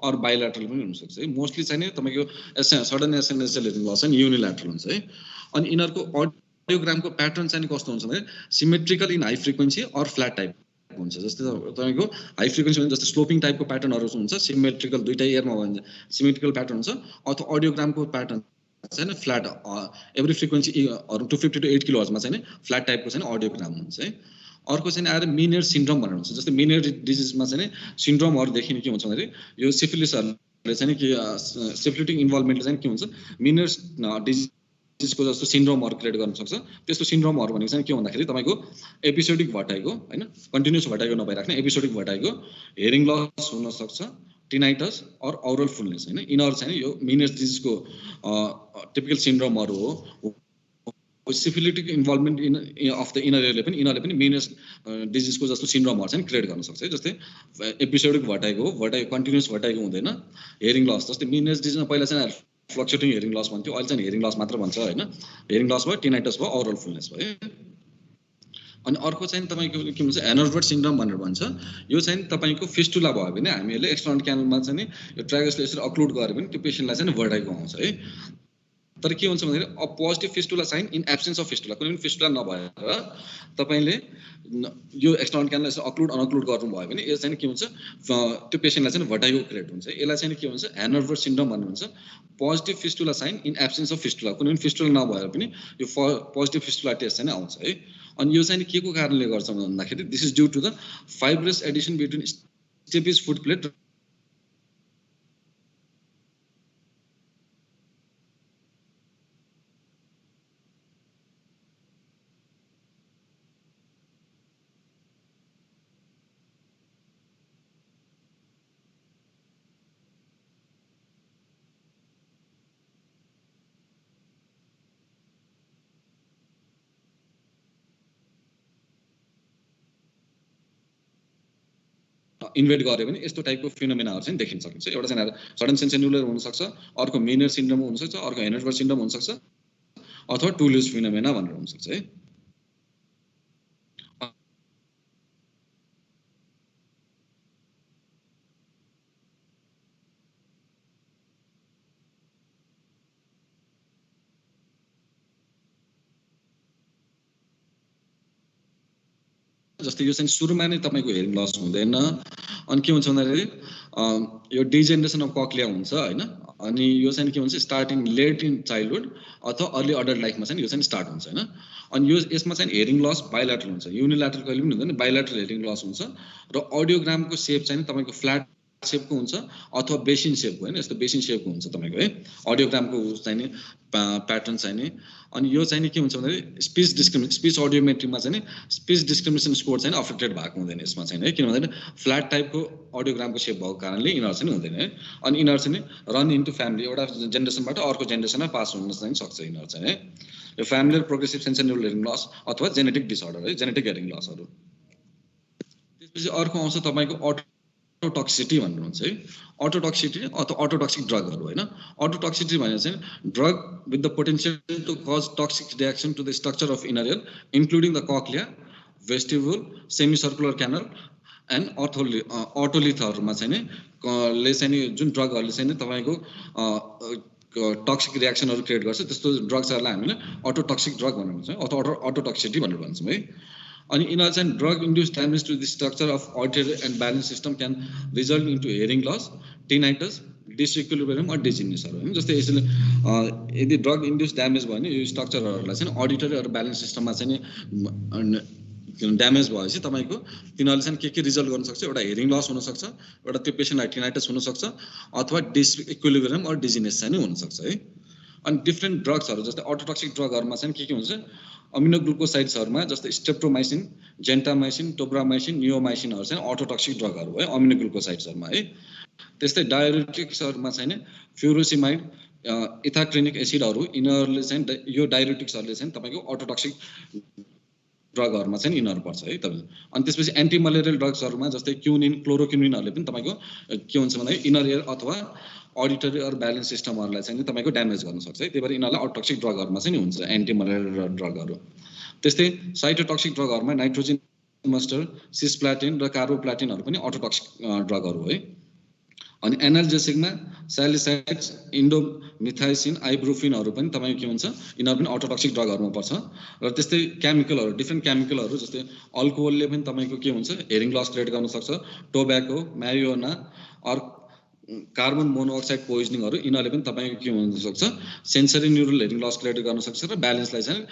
अर बाइल्याटरल पनि हुनसक्छ है। मोस्टली चाहिँ तपाईँको सडन एसएनएसएल हेयरिङ लस चाहिँ युनिल्याटरल हुन्छ है। अनि यिनीहरूको अडियोग्रामको प्याटर्न चाहिँ कस्तो हुन्छ भने symmetrical in high frequency or flat type हुन्छ। जस्तै तपाईँको हाई फ्रिक्वेन्सी भने जस्तै स्लोपिङ टाइपको प्याटर्नहरू हुन्छ, सिमेट्रिकल दुईटै एयरमा भयो भने सिमेट्रिकल प्याटर्न हुन्छ, अथवा अडियोग्रामको प्याटर्न चाहिँ फ्ल्याट एभ्री फ्रिक्वेन्सी 250 to 8 किलोहर्जमा चाहिँ फ्ल्याट टाइपको चाहिँ अडियोग्राम हुन्छ है। अर्को चाहिँ आएर मिनियर सिन्ड्रोम भनेर हुन्छ। जस्तै मिनियर डिजिजमा चाहिँ सिन्ड्रोमहरू देखिने के हुन्छ भन्दाखेरि यो सिफिलिसहरूले चाहिँ के सिफिलिटिक इन्भल्भमेन्टले चाहिँ के हुन्छ मिनियर डिजिजको जस्तो सिन्ड्रोमहरू क्रिएट गर्न सक्छ। त्यस्तो सिन्ड्रोमहरू भनेको चाहिँ के भन्दाखेरि तपाईँको एपिसोडिक भटाइगो होइन, कन्टिन्युस भटाइगो नभइराख्ने एपिसोडिक भटाइगो, हेयरिङ लस हुनसक्छ, टिनाइटस अर औरल फुलनेस होइन। यिनीहरू चाहिँ यो मिनियर डिजिजको टिपिकल सिन्ड्रोमहरू हो। Syphilitic involvement of the inner एयरले पनि यिनीहरूले पनि मिनियर डिजिजको जस्तो सिन्ड्रोमहरू चाहिँ क्रिएट गर्न सक्छ है। जस्तै एपिसोडिक भटाइगो कन्टिन्युस भटाइगो हुँदैन। हेयरिङ लस जस्तै मिनियर डिजिजमा पहिला चाहिँ फ्लक्चुएटिङ हेयरिङ लस भन्थ्यो, अहिले चाहिँ हेयरिङ लस मात्र भन्छ होइन। हेयरिङ लस भयो, टिनाइटस भयो, औरल फुलनेस भयो। अनि अर्को चाहिँ तपाईँको के भन्छ एनर्भर्ट सिन्ड्रोम भनेर भन्छ। यो चाहिँ तपाईँको फिस्टुला भयो भने हामीहरूले एक्सटर्नल क्यानलमा चाहिँ यो ट्राइगसले यसरी अक्लुड गऱ्यो भने त्यो पेसेन्टलाई चाहिँ भर्टाइगो आउँछ है। तर के हुन्छ भन्दाखेरि a positive fistula sign in absence of fistula, कुनै पनि फिस्टुला नभएर तपाईले यो एक्सटर्नल क्यानल अक्लुड अनअक्लुड गर्नुभयो भने यो चाहिँ के हुन्छ त्यो पेसेन्टलाई चाहिँ भर्टाइगो क्रिएट हुन्छ। यसलाई चाहिँ के हुन्छ ह्यानोभर सिन्ड्रोम भन्नुहुन्छ। Positive fistula sign in absence of fistula, कुनै पनि फिस्टुला नभएर पनि यो पोजिटिभ फिस्टुला टेस्ट चाहिँ आउँछ है। अनि यो चाहिँ के को कारणले गर्छ भन्दाखेरि this is due to the fibrous adhesion between stapes foot plate इन्भेट गऱ्यो भने यस्तो टाइपको फिनोमेनाहरू चाहिँ देखिन सकिन्छ। एउटा चाहिँ सडन सेन्सेन्युलर हुनसक्छ, अर्को मेनर सिन्ड्रोम हुनसक्छ, अर्को हेनोभर सिन्ड्रोम हुनसक्छ, अथवा टु लुज फिनोमेना भनेर हुनसक्छ है। जस्तै यो चाहिँ सुरुमा नै तपाईँको हेरिङ लस हुँदैन। अनि के हुन्छ भन्दाखेरि यो डिजेनरेसन अफ कक्लिया हुन्छ होइन। अनि यो चाहिँ के भन्छ स्टार्टिङ लेट इन चाइल्डहुड अथवा अर्ली अडल्ट लाइफमा चाहिँ यो चाहिँ स्टार्ट हुन्छ होइन। अनि यो यसमा चाहिँ हेरिङ लस बाइल्याटरल हुन्छ, युनिल्याटरल कहिले पनि हुँदैन, बाइल्याटरल हेरिङ लस हुन्छ। र अडियोग्रामको सेप चाहिँ तपाईँको फ्ल्याट सेपको हुन्छ अथवा बेसिन सेपको होइन, यस्तो बेसिन सेपको हुन्छ तपाईँको है अडियोग्रामको चाहिने प्याटर्न चाहिने। अनि यो चाहिँ के हुन्छ भन्दाखेरि स्पिच अडियोमेट्रीमा चाहिँ स्पिच डिस्क्रिमिनेसन स्कोर चाहिँ अफेक्टेड भएको हुँदैन यसमा चाहिँ है, किन भन्दाखेरि फ्ल्याट टाइपको अडियोग्रामको सेप भएको कारणले यिनीहरू चाहिँ हुँदैन है। अनि यिनीहरू चाहिँ रन इन्टु फ्यामिली, एउटा जेनेरेसनबाट अर्को जेनेरेसनमा पास हुन चाहिँ सक्छ यिनीहरू चाहिँ है। यो फ्यामिलियर प्रोग्रेसिभ सेन्सोरियल हेरिङ लस अथवा जेनेटिक डिसअर्डर है, जेनेटिक हेरिङ लसहरू। त्यसपछि अर्को आउँछ तपाईँको अटोटक्सिटी भनेर हुन्छ है। अटोटक्सिटी अथवा अटोटक्सिक ड्रगहरू होइन। अटोटक्सिटी भनेर चाहिँ drug with the potential to cause toxic reaction to the structure of inner ear including the cochlea, vestibule, semi circular canal and अटोलिथहरूमा चाहिँ ले चाहिँ जुन ड्रगहरूले चाहिँ तपाईँको टक्सिक रिएक्सनहरू क्रिएट गर्छ त्यस्तो ड्रग्सहरूलाई हामीले अटोटक्सिक ड्रग भनेर भन्छौँ अथवा अटोटक्सिटी भनेर भन्छौँ है। अनि यिनीहरू चाहिँ drug induce damage to the structure of auditory and balance system can result into hearing loss, tinnitus, disequilibrium or डिजिनेसहरू होइन। जस्तै यसले यदि ड्रग इन्ड्युस ड्यामेज भयो भने यो स्ट्रक्चरहरूलाई चाहिँ अडिटरी अर ब्यालेन्स सिस्टममा चाहिँ ड्यामेज भएपछि तपाईँको तिनीहरूले चाहिँ के रिजल्ट गर्न सक्छ, एउटा हेरिङ लस हुनसक्छ, एउटा त्यो पेसेन्टलाई टिनाइटस हुनसक्छ, अथवा डिसइक्विलिब्रियम अर डिजिनेस चाहिँ हुनसक्छ है। अनि डिफ्रेन्ट ड्रग्सहरू जस्तै अटोटक्सिक ड्रगहरूमा चाहिँ के हुन्छ अमिनोग्लुकोसाइड्सहरूमा जस्तै स्ट्रेप्टोमाइसिन, जेन्टामाइसिन, टोब्रामाइसिन, नियोमाइसिनहरू चाहिँ अटोटक्सिक ड्रगहरू है अमिनोग्लुकोसाइड्सहरूमा है। त्यस्तै डायरेटिक्सहरूमा चाहिँ फ्युरोसिमाइड, इथाक्लिनिक एसिडहरू यिनीहरूले चाहिँ यो डायरेटिक्सहरूले चाहिँ तपाईँको अटोटक्सिक ड्रगहरूमा चाहिँ यिनीहरू पर्छ है तपाईँ। अनि त्यसपछि एन्टी मलेरियल ड्रग्सहरूमा जस्तै क्युनिन, क्लोरोक्युनिनहरूले पनि तपाईँको के हुन्छ भन्दाखेरि इनर एयर अथवा अडिटरी अर ब्यालेन्स सिस्टमहरूलाई चाहिँ तपाईँको ड्यामेज गर्न सक्छ है। त्यही भएर यिनीहरूलाई अटोटक्सिक ड्रगहरूमा चाहिँ हुन्छ एन्टी मलेरियल ड्रगहरू। त्यस्तै साइटोटक्सिक ड्रगहरूमा नाइट्रोजिन मस्टर, सिसप्लाटिन र कार्बोप्लाटिनहरू पनि अटोटक्सिक ड्रगहरू है। अनि एनाल्जेसिकमा स्यालिसाइड्स, इन्डोमिथाइसिन, आइब्रुफिनहरू पनि तपाईँको के हुन्छ यिनीहरू पनि अटोटक्सिक ड्रगहरूमा पर्छ। र त्यस्तै केमिकलहरू, डिफ्रेन्ट केमिकलहरू जस्तै अल्कोहलले पनि तपाईँको के हुन्छ हेरिङ लस क्रिएट गर्न सक्छ, tobacco, marijuana or carbon monoxide पोइजनिङहरू यिनीहरूले पनि तपाईँको के हुनसक्छ sensory neural hearing loss create गर्न सक्छ र ब्यालेन्सलाई चाहिँ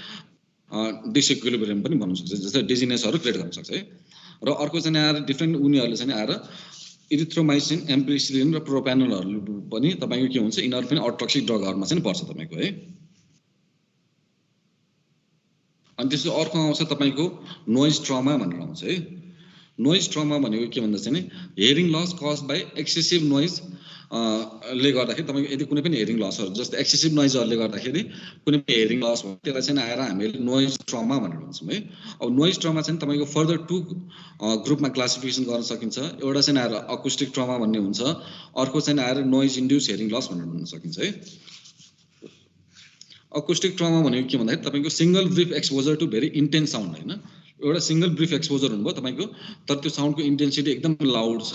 डिसइक्विलिब्रियम पनि भन्नु सक्छ, जस्तै डिजिनेसहरू क्रिएट गर्न सक्छ है। र अर्को चाहिँ आएर डिफ्रेन्ट उनीहरूले चाहिँ आएर इरिथ्रोमाइसिन, एम्पिसिलिन र प्रोप्यानोलहरू पनि तपाईँको के हुन्छ यिनीहरू पनि अटोटक्सिक ड्रगहरूमा चाहिँ पर्छ तपाईँको है। अनि त्यसपछि अर्को आउँछ तपाईँको नोइज ट्रमा भनेर आउँछ है। नोइज ट्रमा भनेको के भन्दा चाहिँ hearing loss cause by excessive noise ले गर्दाखेरि तपाईँको यदि कुनै पनि हेरिङ लसहरू जस्तै एक्सेसिभ नोइजहरूले गर्दाखेरि कुनै पनि हेरिङ लस भयो त्यसलाई चाहिँ आएर हामीले नोइज ट्रमा भनेर भन्छौँ है। अब नोइज ट्रमा चाहिँ तपाईँको फर्दर टु ग्रुपमा क्लासिफिकेसन गर्न सकिन्छ। एउटा चाहिँ आएर अकुस्टिक ट्रमा भन्ने हुन्छ, अर्को चाहिँ आएर नोइज इन्ड्युस हेरिङ लस भनेर भन्न सकिन्छ है। अकुस्टिक ट्रमा भनेको के भन्दाखेरि तपाईँको single brief exposure to very intense sound होइन, एउटा सिंगल ब्रिफ एक्सपोजर हुनुभयो तपाईको, तर त्यो साउन्डको इन्टेन्सिटी एकदम लाउड छ,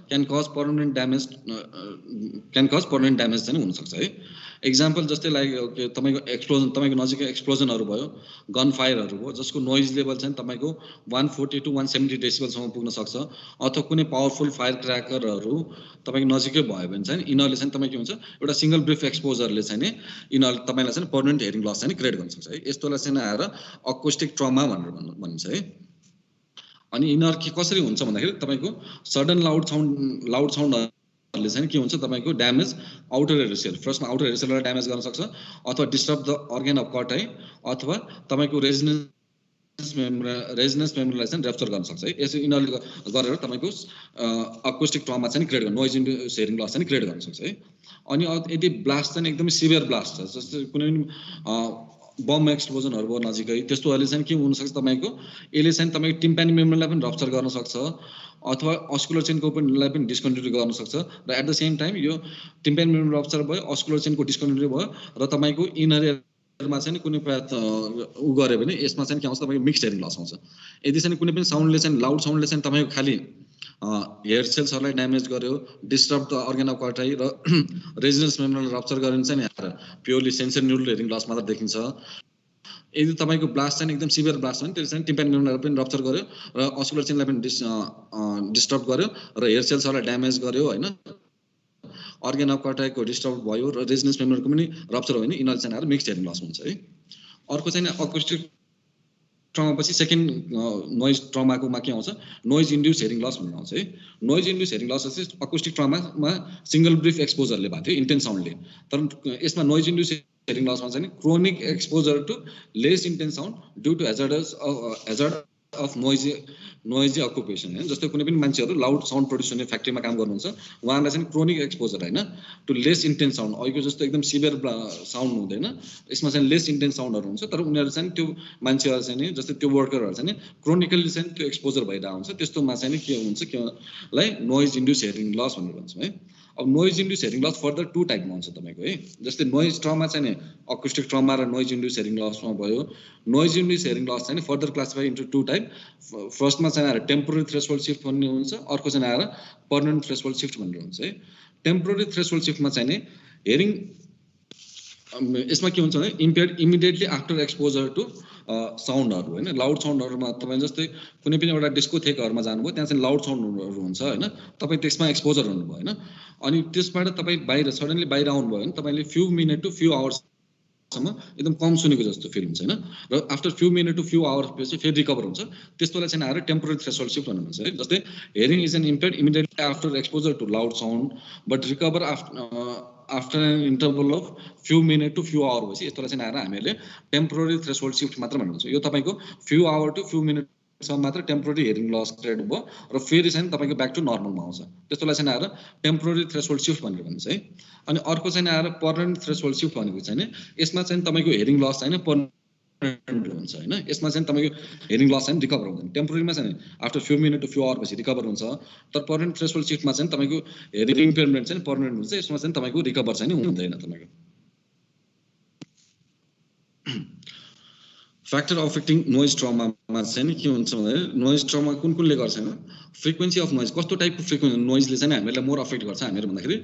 क्यान कज पर्मानेन्ट ड्यामेज चाहिँ हुन सक्छ है। एक्जाम्पल जस्तै लाइक तपाईको एक्सप्लोजन, तपाईको नजिकै एक्सप्लोजनहरू भयो, गन फायरहरू भयो, जसको नोइज लेभल चाहिँ तपाईको 140 to 170 डेसिबलसम्म पुग्न सक्छ, अथवा कुनै पावरफुल फायर क्र्याकरहरू तपाईको नजिकै भयो भने चाहिँ यिनीहरूले चाहिँ तपाईको के हुन्छ, एउटा सिंगल ब्रिफ एक्सपोजरले चाहिँ यिनीहरूले तपाईँलाई चाहिँ पर्मानेन्ट हेयरिङ लस चाहिँ क्रिएट गर्न सक्छ है। यस्तोलाई चाहिँ आएर अकोस्टिक ट्रमा भनेर भनिन्छ है। अनि यिनीहरू के कसरी हुन्छ भन्दाखेरि तपाईको सडन लाउड साउन्डले चाहिँ के हुन्छ, तपाईको ड्यामेज आउटर हेरिसेल, फर्स्टमा आउटर हेरिसेललाई ड्यामेज गर्न सक्छ, अथवा disturb the organ of Corti है, अथवा तपाईको रेजोनेन्स मेमोरीलाई चाहिँ र्याप्चर गर्न सक्छ है। यसो यिनीहरूले गरेर तपाईको अकोस्टिक ट्रमा चाहिँ क्रिएट गर्न, नोइज इन्ड्युस हेयरिङ लस चाहिँ क्रिएट गर्न सक्छ है। अनि यदि ब्लास्ट चाहिँ एकदमै सिभियर ब्लास्ट छ, जस्तै कुनै पनि बम एक्सप्लोजनहरू भयो नजिकै, त्यस्तोहरूले चाहिँ के हुनसक्छ, तपाईँको यसले चाहिँ तपाईँको टिम्प्यानिक मेमोरीलाई पनि रप्चर गर्न सक्छ, अथवा अस्कुलर चेनको पनि डिस्कन्टिन्यू गर्न सक्छ। र एट द सेम टाइम यो टिम्प्यानिक मेमोरी रप्चर भयो, अस्कुलर चेनको डिस्कन्टिन्यू भयो, र तपाईँको इनरमा चाहिँ कुनै उ गऱ्यो भने यसमा चाहिँ के आउँछ, तपाईँको मिक्स्ड हेयरिङ लस आउँछ। यदि चाहिँ कुनै पनि साउन्डले चाहिँ, लाउड साउन्डले चाहिँ तपाईँको खालि हेयर सेल्सहरूलाई ड्यामेज गर्यो, disturb the organ of Corti है, र रेजिडेन्स मेमोरीलाई रप्चर गर्यो भने चाहिँ purely sensor neural hearing loss मात्र देखिन्छ। यदि तपाईँको ब्लास्ट चाहिँ एकदम सिभियर ब्लास्ट छ भने त्यसले चाहिँ टिम्प्यानिक मेमोरीलाई पनि रप्चर गर्यो, र अस्कुलर चेनलाई पनि डिस्टर्ब गर्यो, र हेयर सेल्सहरूलाई ड्यामेज गर्यो होइन, अर्गन अफ कटाइको डिस्टर्ब भयो, र रेजिडेन्स मेमोरीको पनि रप्चर भयो भने यिनीहरू चाहिँ आएर मिक्स्ड हेयरिङ लस हुन्छ है। अर्को चाहिँ अकोस्टिक ट्रमा पछि सेकेन्ड नोइज ट्रमाकोमा के आउँछ, नोइज इन्ड्युस हेयरिङ लस भन्ने आउँछ है। नोइज इन्ड्युस हेयरिङ लस चाहिँ अकोस्टिक ट्रमामा सिंगल ब्रिफ एक्सपोजरले भएको थियो, इन्टेन्स साउन्डले, तर यसमा नोइज इन्ड्युस हेयरिङ लसमा चाहिँ chronic exposure to less intense sound due to hazard of noisy occupation होइन। जस्तै कुनै पनि मान्छेहरू लाउड साउन्ड प्रड्युस हुने फ्याक्ट्रीमा काम गर्नुहुन्छ, उहाँलाई चाहिँ क्रोनिक एक्सपोजर होइन टु लेस इन्टेन्स साउन्ड, अहिलेको जस्तो एकदम सिभियर साउन्ड हुँदैन, यसमा चाहिँ लेस इन्टेन्स साउन्डहरू हुन्छ, तर उनीहरू चाहिँ त्यो मान्छेहरू चाहिँ नि, जस्तै त्यो वर्करहरू चाहिँ क्रोनिकली चाहिँ त्यो एक्सपोजर भइरहेको हुन्छ, त्यस्तोमा चाहिँ के हुन्छ, केलाई नोइज इन्ड्युस हेयरिङ लस भनेर भन्छौँ है। अब noise induce hearing loss further 2 टाइपमा हुन्छ तपाईँको है। जस्तै नोइज ट्रमा चाहिँ नि अकोस्टिक ट्रमा र नोइज इन्ड्युस हेयरिङ लसमा भयो। नोइज इन्ड्युस हेयरिङ लस चाहिँ फर्दर क्लासिफाई इन्टु 2 टाइप। फर्स्टमा चाहिँ आएर टेम्पोररी थ्रेसहोल्ड शिफ्ट भन्ने हुन्छ, अर्को चाहिँ आएर पर्मानेन्ट थ्रेसहोल्ड शिफ्ट भनेर हुन्छ है। टेम्पोररी थ्रेसहोल्ड शिफ्टमा चाहिँ नि हेयरिङ, यसमा के हुन्छ भने impaired immediately after exposure to साउन्डहरू होइन, लाउड साउन्डहरूमा तपाईँ जस्तै कुनै पनि एउटा डिस्कोथेकहरूमा जानुभयो, त्यहाँ चाहिँ लाउड साउन्डहरू हुन्छ होइन, तपाईँ त्यसमा एक्सपोजर हुनुभयो होइन, अनि त्यसबाट तपाईँ बाहिर सडनली बाहिर आउनुभयो भने तपाईँले फ्यु मिनट टु फ्यु आवर्ससम्म एकदम कम सुनेको जस्तो फिल हुन्छ होइन, र after few minute to few hours पछि फेरि रिकभर हुन्छ। त्यस्तोलाई चाहिँ आएर टेम्पोररी थ्रेसहोल्ड शिफ्ट भन्नु भन्छ है। जस्तै hearing is an impaired immediately after exposure to loud sound but recover after an interval of few minute to few hour भएपछि यस्तोलाई चाहिँ आएर हामीहरूले टेम्पोररी थ्रेसहोल्ड शिफ्ट मात्र भन्नुहुन्छ। यो तपाईँको फ्यु आवर टु फ्यु मिनटसम्म मात्र टेम्पोररी हेयरिङ लस क्रिएट भयो, र फेरि चाहिँ तपाईँको ब्याक टु नर्मलमा आउँछ, त्यस्तोलाई चाहिँ आएर टेम्पोररी थ्रेसहोल्ड शिफ्ट भनेर भन्छ है। अनि अर्को चाहिँ आएर पर्मानेन्ट थ्रेसहोल्ड शिफ्ट भनेको चाहिँ यसमा चाहिँ तपाईँको हेयरिङ लस चाहिँ हुन्छ होइन, यसमा चाहिँ तपाईँको हेयरिङ लस चाहिँ रिकभर हुँदैन। टेम्पोररीमा चाहिँ after few minute to few hour पछि रिकभर हुन्छ, तर पर्मानेन्ट थ्रेसहोल्ड शिफ्टमा चाहिँ तपाईँको हेयरिङ इम्पेयरमेन्ट चाहिँ पर्मानेन्ट हुन्छ, यसमा चाहिँ तपाईँको रिकभर चाहिँ हुँदैन। तपाईँको फ्याक्टर अफेक्टिङ नोइज ट्रमामा चाहिँ के हुन्छ भने नोइज ट्रमा कुनले गर्छ भने फ्रिक्वेन्सी अफ नोइज, कस्तो टाइपको फ्रिक्वेन्सी नोइजले चाहिँ हामीलाई मोर अफेक्ट गर्छ हामीहरू भन्दाखेरि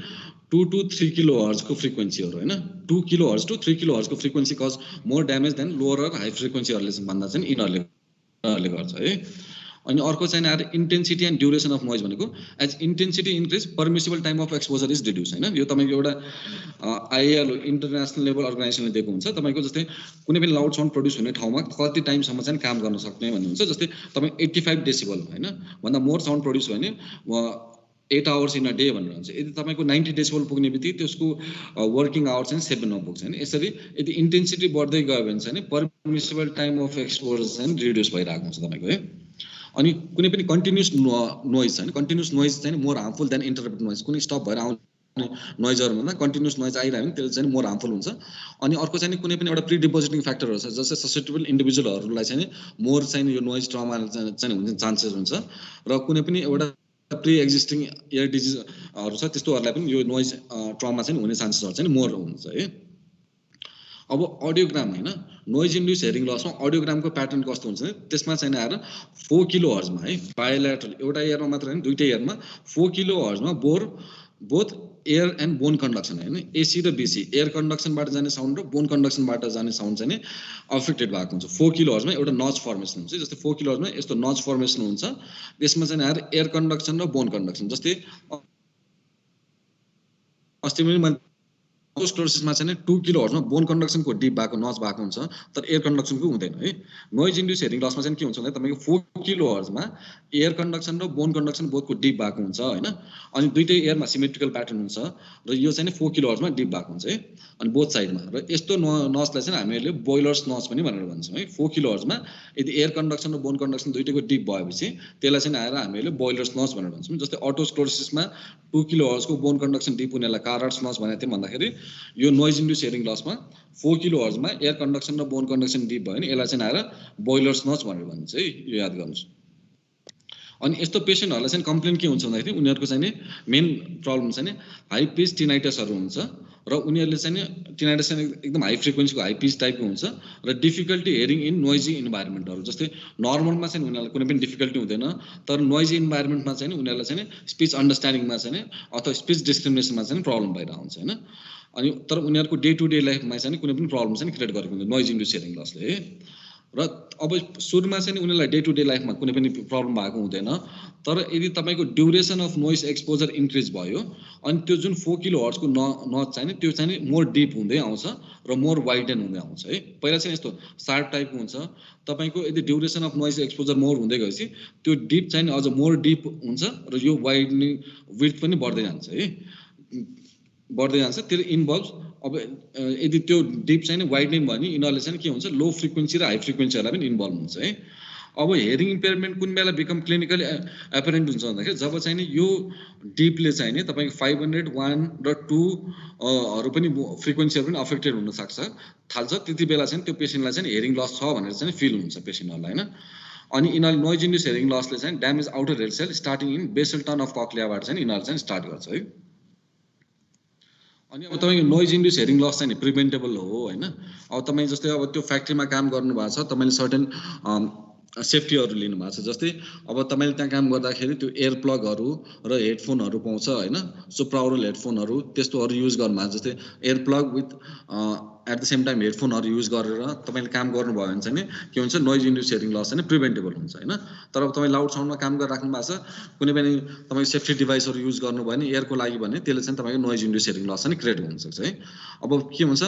2 to 3 किलो हर्जको फ्रिक्वेन्सीहरू होइन, 2 किलो हर्ज टु 3 किलो हर्जको frequency cause more damage than lower high फ्रिक्वेन्सीहरूले भन्दा चाहिँ यिनीहरूले गर्छ है। अनि अर्को चाहिँ आएर intensity and duration of noise भनेको as intensity increase permissible time of exposure is reduce होइन। यो तपाईँको एउटा आइएल इन्टरनेसनल लेभल अर्गनाइजेसनले दिएको हुन्छ, तपाईँको जस्तै कुनै पनि लाउड साउन्ड प्रड्युस हुने ठाउँमा कति टाइमसम्म चाहिँ काम गर्न सक्ने भन्ने हुन्छ। जस्तै तपाईँ 85 डेसिबल होइन भन्दा मोर साउन्ड प्रड्युस भयो भने 8 आवर्स इन अ डे भनेर हुन्छ। यदि तपाईँको 90 डेसिबल पुग्ने बित्तिकै त्यसको वर्किङ आवर चाहिँ 7मा पुग्छ होइन। यसरी यदि इन्टेन्सिटी बढ्दै गयो भने चाहिँ पर्मिसिबल टाइम अफ एक्सपोजर चाहिँ रिड्युस भइरहेको हुन्छ तपाईँको है। अनि कुनै पनि कन्टिन्युस नोइज होइन, कन्टिन्युस नोइज चाहिँ more harmful than interrupt noise. कुनै स्टप भएर आउने नोइजहरूभन्दा कन्टिन्युस नोइज आइरह्यो भने त्यसले चाहिँ मोर हार्मफुल हुन्छ। अनि अर्को चाहिँ कुनै पनि एउटा प्रिडिपोजिटिङ फ्याक्टरहरू छ, जस्तै ससेप्टेबल इन्डिभिजुअलहरूलाई चाहिँ मोर चाहिँ यो नोइज ट्रमा चाहिँ हुने चान्सेस हुन्छ, र कुनै पनि एउटा प्रि एक्जिस्टिङ एयर डिजिजहरू छ त्यस्तोहरूलाई पनि यो नोइज ट्रमा चाहिँ हुने चान्सेसहरू चाहिँ मोर हुन्छ है। अब अडियोग्राम हैन नोइज इन्ड्युस हेरिङ लसमा अडियोग्रामको प्याटर्न कस्तो हुन्छ भने त्यसमा चाहिँ आएर 4 किलो हर्जमा है बायोल्याटरल एउटा एयरमा मात्र हैन दुईटै एयरमा 4 किलो हर्जमा both air and bone conduction हैन एसी र बीसी एयर कन्डक्सनबाट जाने साउन्ड र बोन कन्डक्सनबाट जाने साउन्ड चाहिँ अफेक्टेड भएको हुन्छ 4 किलो हर्जमा एउटा नच फर्मेसन हुन्छ जस्तै 4 किलो हर्जमा यस्तो नच फर्मेसन हुन्छ त्यसमा चाहिँ आएर एयर कन्डक्सन र बोन कन्डक्सन जस्तै अस्ति पनि स्क्लेरोसिसमा चाहिँ 2 किलो हर्जमा बोन कन्डक्सनको डिप भएको नच भएको हुन्छ तर एयर कन्डक्सनको हुँदैन है नोइज इन्ड्युस हेरिङ लसमा चाहिँ के हुन्छ भने तपाईको 4 किलो हर्जमा एयर कन्डक्सन र बोन कन्डक्सन बोथको डिप भएको हुन्छ हैन अनि दुईटै एयरमा सिमेट्रिकल प्याटर्न हुन्छ र यो चाहिँ 4 किलो हर्जमा डिप भएको हुन्छ है अनि बोथ साइडमा र यस्तो नचलाई चाहिँ हामीले बोइलर्स नच पनि भनेर भन्छौँ है 4 किलो हर्जमा यदि एयर कन्डक्सन र बोन कन्डक्सन दुईटैको डिप भएपछि त्यसलाई चाहिँ आएर हामीले बोइलर्स नच भनेर भन्छौँ जस्तै अटोस्क्लेरोसिसमा 2 किलो हर्जको बोन कन्डक्सन डिप हुनेलाई कार्ट्स नच भनेको थियौँ भन्दाखेरि यो नोइज इन्ड्युस हेरिङ लसमा 4 किलो हर्जमा एयर कन्डक्सन र बोन कन्डक्सन डिप भयो नि यसलाई चाहिँ आएर बोइलर्स नच भनेर भन्छ है यो याद गर्नुहोस् अनि यस्तो पेसेन्टहरुलाई चाहिँ कम्प्लेन के हुन्छ भन्दाखेरि उनीहरुको चाहिँ मेन प्रब्लम चाहिँ हाई पिच टिनाइटसहरु हुन्छ र उनीहरुले चाहिँ टिनाइटस एकदम हाई फ्रिक्वेन्सीको हाई पिच टाइपको हुन्छ र डिफिकल्टी हेरिङ इन नोइजी इन्भाइरोमेन्टहरु जस्तै नर्मलमा चाहिँ उनीहरुलाई कुनै पनि डिफिकल्टी हुँदैन तर नोइजी इन्भाइरोमेन्टमा चाहिँ उनीहरुलाई चाहिँ स्पीच अन्डरस्ट्यान्डिङमा चाहिँ अथवा स्पीच डिस्क्रिमिनेसनमा चाहिँ प्रब्लम भइरहेको हुन्छ हैन अनि तर उनीहरुको डे टु डे लाइफमा चाहिँ कुनै पनि प्रब्लम चाहिँ क्रिएट गरेको हुन्छ नोइज इन्ड्युस हेरिङ लसले र अब सुरुमा चाहिँ उनीहरुलाई डे टु डे लाइफमा कुनै पनि प्रब्लम भएको हुँदैन तर यदि तपाईको duration of noise exposure increase भयो अनि त्यो जुन 4 किलो हर्जको नच चाहिँ त्यो चाहिँ मोर डिप हुँदै आउँछ र मोर वाइडन हुँदै आउँछ है पहिला चाहिँ यस्तो शार्प टाइपको हुन्छ तपाईको यदि duration of noise exposure more हुँदै गएपछि त्यो डिप चाहिँ अझ मोर डिप हुन्छ र यो वाइडनिङ विड्थ पनि बढ्दै जान्छ है बढ्दै जान्छ त्यो इन्भल्भ्स अब यदि त्यो डिप चाहिँ वाइडनिङ भयो नि यिनीहरूले चाहिँ के हुन्छ लो फ्रिक्वेन्सी र हाई फ्रिक्वेन्सीहरूलाई पनि इन्भल्भ हुन्छ है अब हेरिङ इम्पेयरमेन्ट कुन बेला बिकम क्लिनिकली एपरेन्ट हुन्छ भन्दाखेरि जब चाहिँ नि यो डिपले चाहिँ नि तपाईँको 500, 1 र 2 हरू पनि फ्रिक्वेन्सीहरू पनि अफेक्टेड हुन सक्छ थाल्छ त्यति बेला चाहिँ त्यो पेसेन्टलाई चाहिँ हेरिङ लस छ भनेर चाहिँ फिल हुन्छ पेसेन्टहरूलाई हैन अनि यिनीहरूले नोइज इन्ड्युस हेरिङ लसले चाहिँ damage outer hair cell starting in basal turn of कक्लियाबाट चाहिँ यिनीहरूले चाहिँ स्टार्ट गर्छ है अनि अब तपाईको नोइज इन्ड्युस हेरिङ लस चाहिँ प्रिभेन्टेबल हो हैन अब तपाई जस्तै अब त्यो फ्याक्ट्रीमा काम गर्नु भएको छ तपाईले सर्टेन सेफ्टीहरु लिनु भएको छ जस्तै अब तपाईले त्यहाँ काम गर्दाखेरि त्यो एयर प्लगहरु र हेडफोनहरु पाउँछ हैन सुप्राओरल हेडफोनहरु त्यस्तोहरु युज गर्नु भएको जस्तै ear plug with at the same time हेडफोनहरु युज गरेर तपाईले काम गर्नुभयो भने चाहिँ के हुन्छ नोइज इन्ड्युस हेरिङ लस चाहिँ प्रिभेन्टेबल हुन्छ हैन तर अब तपाई लाउड साउन्डमा काम गरिराख्नु भएको छ कुनै पनि तपाई सेफ्टी डिभाइसहरु युज गर्नुभयो भने एयरको लागि भने त्यसले चाहिँ तपाईको नोइज इन्ड्युस हेरिङ लस चाहिँ क्रिएट हुन सक्छ है अब के हुन्छ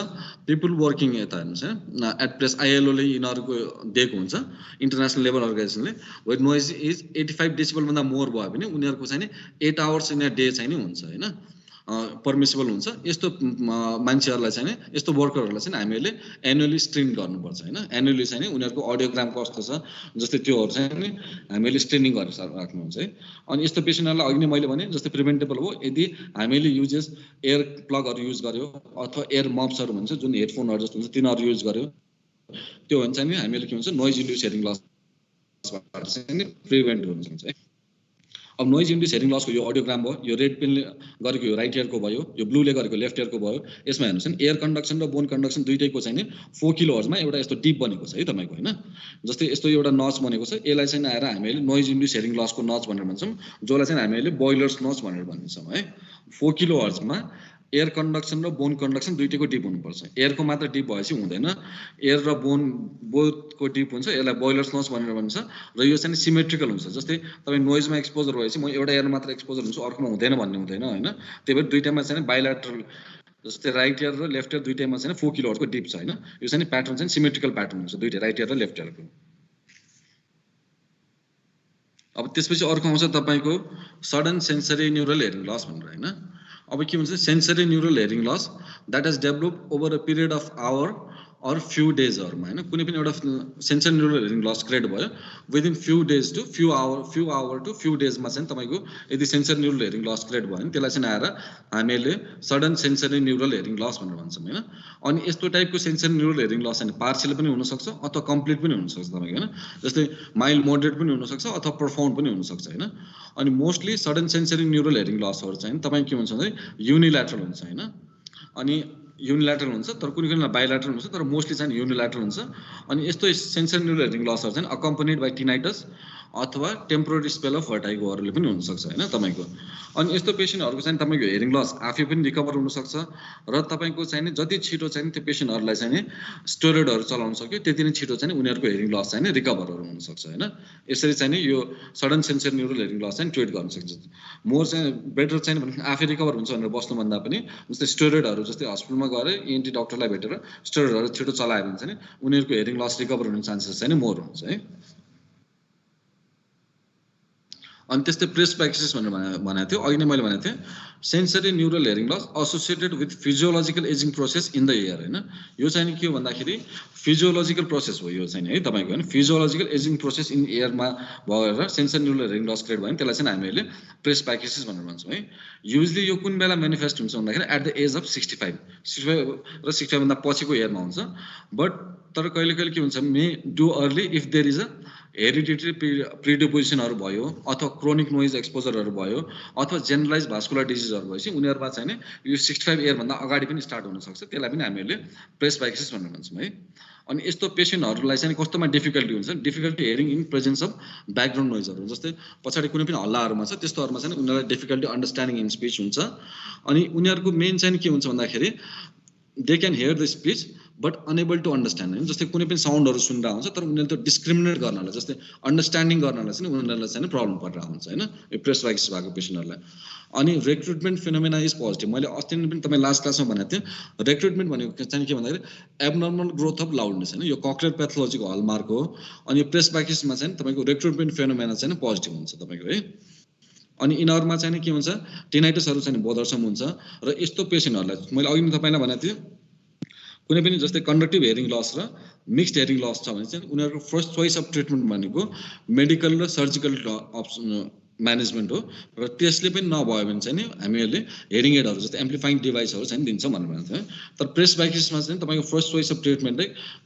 पिपल वर्किङ यता हेर्नुस् एट प्लेस आईएलओ ले यिनीहरुको दिएको हुन्छ इन्टरनेशनल लेभल अर्गनाइजेसनले वेयर नोइज इज 85 डेसिबल भन्दा मोर भयो भने उनीहरुको चाहिँ 8 आवर्स इन अ डे चाहिँ हुन्छ हैन पर्मिसिबल हुन्छ यस्तो मान्छेहरुलाई चाहिँ यस्तो वर्करहरुलाई चाहिँ हामीले एनुअली स्क्रिन गर्नुपर्छ हैन एनुअली चाहिँ उनीहरुको अडियोग्राम कस्तो छ जस्तै त्योहरु चाहिँ हामीले स्क्रिनिङ गरेर राख्नुहुन्छ है अनि यस्तो पेशेन्टहरुलाई अघि नै मैले भने जस्तै प्रिभेन्टेबल हो यदि हामीले युजेस एयर प्लगहरु युज गर्यो अथवा एयर मप्सहरु भन्छ जुन हेडफोनहरु जस्तो हुन्छ तिनीहरु युज गर्यो त्यो भन्छ नि हामीले के भन्छ नोइज इन्ड्युस हेरिङ लसबाट चाहिँ प्रिभेन्ट हुन सक्छ है अब नोइज इन्ड्युस हेरिङ लसको यो अडियोग्राम भयो यो रेड पेनले गरेको यो राइट इयरको भयो यो ब्लूले गरेको लेफ्ट इयरको भयो यसमा हेर्नुस् न एयर कन्डक्सन र बोन कन्डक्सन दुईटैको चाहिँ 4 किलो हर्जमा एउटा यस्तो डिप बनेको छ है तपाईको हैन जस्तै यस्तो एउटा नच बनेको छ यसलाई चाहिँ आएर हामीले नोइज इन्ड्युस हेरिङ लसको नच भनेर भन्छौँ जसलाई चाहिँ हामीले बोइलर्स नच भनेर भन्छौँ है 4 किलो हर्जमा एयर कन्डक्सन र बोन कन्डक्सन दुईटैको डिप हुनुपर्छ एयरको मात्र डिप भएपछि हुँदैन एयर र बोन बोथको डिप हुन्छ यसलाई बोइलर्स नच भनेर भन्छ र यो चाहिँ सिमेट्रिकल हुन्छ जस्तै तपाई नोइजमा एक्सपोजर भएपछि म एउटा एयर मात्र एक्सपोजर हुन्छु अर्कोमा हुँदैन भन्ने हुँदैन हैन त्यही भएर दुईटामा चाहिँ बाइल्याटरल जस्तै राइट इयर र लेफ्ट इयर दुईटैमा चाहिँ 4 किलो हर्जको डिप छ हैन यो चाहिँ प्याटर्न चाहिँ सिमेट्रिकल प्याटर्न हुन्छ दुईटै राइट इयर र लेफ्ट इयरको अब त्यसपछि अर्को आउँछ तपाईको sudden sensory neural hearing loss भनेर हैन अब के भन्छ sensory neural hearing loss that has develop over a period of hour or few डेजहरुमा हैन कुनै पनि एउटा sensory neural hearing loss create भयो within few days to few hour to few डेजमा चाहिँ तपाईको यदि sensory neural hearing loss create भयो भने त्यसलाई चाहिँ आएर हामीले sudden sensory neural hearing loss भनेर भन्छौँ हैन अनि यस्तो टाइपको सेन्सरी न्युरल हेरिङ लस चाहिँ पार्शियल पनि हुन सक्छ अथवा कम्प्लिट पनि हुन सक्छ तपाईको हैन जस्तै माइल्ड मोडरेट पनि हुन सक्छ अथवा प्रोफाउन्ड पनि हुन सक्छ हैन अनि mostly sudden sensory neural hearing लसहरु चाहिँ तपाईको के हुन्छ भने युनिल्याटरल हुन्छ हैन अनि युनिल्याटरल हुन्छ तर कुनै कुनै बाइल्याटरल हुन्छ तर मोस्टली चाहिँ युनिल्याटरल हुन्छ अनि यस्तो सेन्सरी न्युरल हेरिङ लसहरु चाहिँ अकम्पनीड बाइ टिनाइटस अथवा टेम्पोररी स्पेल अफ भर्टाइगोहरुले पनि हुन सक्छ हैन तपाईको अनि यस्तो पेशेन्टहरुको चाहिँ तपाईको हेरिङ लस आफै पनि रिकभर हुन सक्छ र तपाईको चाहिँ जति छिटो चाहिँ त्यो पेशेन्टहरुलाई चाहिँ स्टेरोइडहरु चलाउन सक्यो त्यति नै छिटो चाहिँ उनीहरुको हेरिङ लस चाहिँ रिकभरहरु हुन सक्छ हैन यसरी चाहिँ यो sudden sensory neural hearing loss चाहिँ ट्रिट गर्न सक्छ मोर चाहिँ बेटर चाहिँ भने आफै रिकभर हुन्छ भनेर बस्नु भन्दा पनि जस्तै स्टेरोइडहरु जस्तै हस्पिटलमा गएर इएनटी डाक्टरलाई भेटेर स्टेरोइडहरु छिटो चलायो भने चाहिँ उनीहरुको हेरिङ लस रिकभर हुने चान्सेस चाहिँ मोर हुन्छ है अनि त्यस्तै प्रेस्बाइक्सिस भनेर भनेको थियो अघि नै मैले भनेको थिएँ sensory neural hearing loss associated with physiological ageing process in the ear हैन यो चाहिँ के हो भन्दाखेरि फिजियोलोजिकल प्रोसेस हो यो चाहिँ है तपाईको हैन फिजियोलोजिकल एजिङ प्रोसेस इन एयरमा भएर sensory neural hearing loss create भयो भने त्यसलाई चाहिँ हामीले प्रेस्बाइक्सिस भनेर भन्छौँ है युजली यो कुन बेला मेनिफेस्ट हुन्छ भन्दाखेरि एट द एज अफ 65 र 65 भन्दा पछिको इयरमा हुन्छ बट तर कहिले कहिले के हुन्छ may do early if there is a hereditary प्रिडिपोजिसनहरु भयो अथवा क्रोनिक नोइज एक्सपोजरहरु भयो अथवा जेनरलाइज भास्कुलर डिजिजहरु भएपछि उनीहरुमा चाहिँ यो 65 इयर भन्दा अगाडि पनि स्टार्ट हुन सक्छ त्यसलाई पनि हामीले प्रेस्बाइक्सिस भनेर भन्छौँ है अनि यस्तो पेशेन्टहरुलाई चाहिँ कस्तोमा डिफिकल्टी हुन्छ difficulty hearing in presence of background नोइजहरु जस्तै पछाडी कुनै पनि हल्लाहरुमा छ त्यस्तोहरुमा चाहिँ उनीहरुलाई डिफिकल्टी अन्डरस्ट्यान्डिङ इन स्पीच हुन्छ अनि उनीहरुको मेन चाहिँ के हुन्छ भन्दाखेरि they can hear the speech but unable to understand हैन जस्तै कुनै पनि साउन्डहरु सुनिरहेको हुन्छ तर उनीहरुले त्यो डिस्क्रिमिनेट गर्नलाई जस्तै अन्डरस्ट्यान्डिङ गर्नलाई चाहिँ उनीहरुलाई चाहिँ प्रब्लम परिरहेको हुन्छ हैन यो प्रेस्बाइक्सिस भएको पेशेन्टहरुलाई अनि रिक्रुटमेन्ट फिनोमेना इज पोजिटिभ मैले अस्ति पनि तपाईँ लास्ट क्लासमा भनेको थिएँ रिक्रुटमेन्ट भनेको चाहिँ के भन्दाखेरि एबनर्मल ग्रोथ अफ लाउडनेस हैन यो कक्लियर प्याथोलोजीको हलमार्क हो अनि यो प्रेस्बाइक्सिसमा चाहिँ तपाईको रिक्रुटमेन्ट फिनोमेना चाहिँ पोजिटिभ हुन्छ तपाईको है अनि यिनीहरुमा चाहिँ के हुन्छ टिनाइटसहरु चाहिँ बोदरसम हुन्छ र यस्तो पेशेन्टहरुलाई मैले अघि नै तपाईलाई भनेको थिएँ कुनै पनि जस्तै कन्डक्टिभ हेरिङ लस र मिक्स्ड हेरिङ लस छ भने चाहिँ उनीहरुको फर्स्ट चोइस अफ ट्रिटमेन्ट भनेको मेडिकल र सर्जिकल अप्सन म्यानेजमेन्ट हो र त्यसले पनि नभयो भने चाहिँ हामीले हेरिङ एडहरु जस्तै एम्प्लिफाइङ डिभाइसहरु चाहिँ दिन्छौँ भनेर भनेको थियो तर प्रेस्बाइक्सिसमा चाहिँ तपाईको first choice of treatment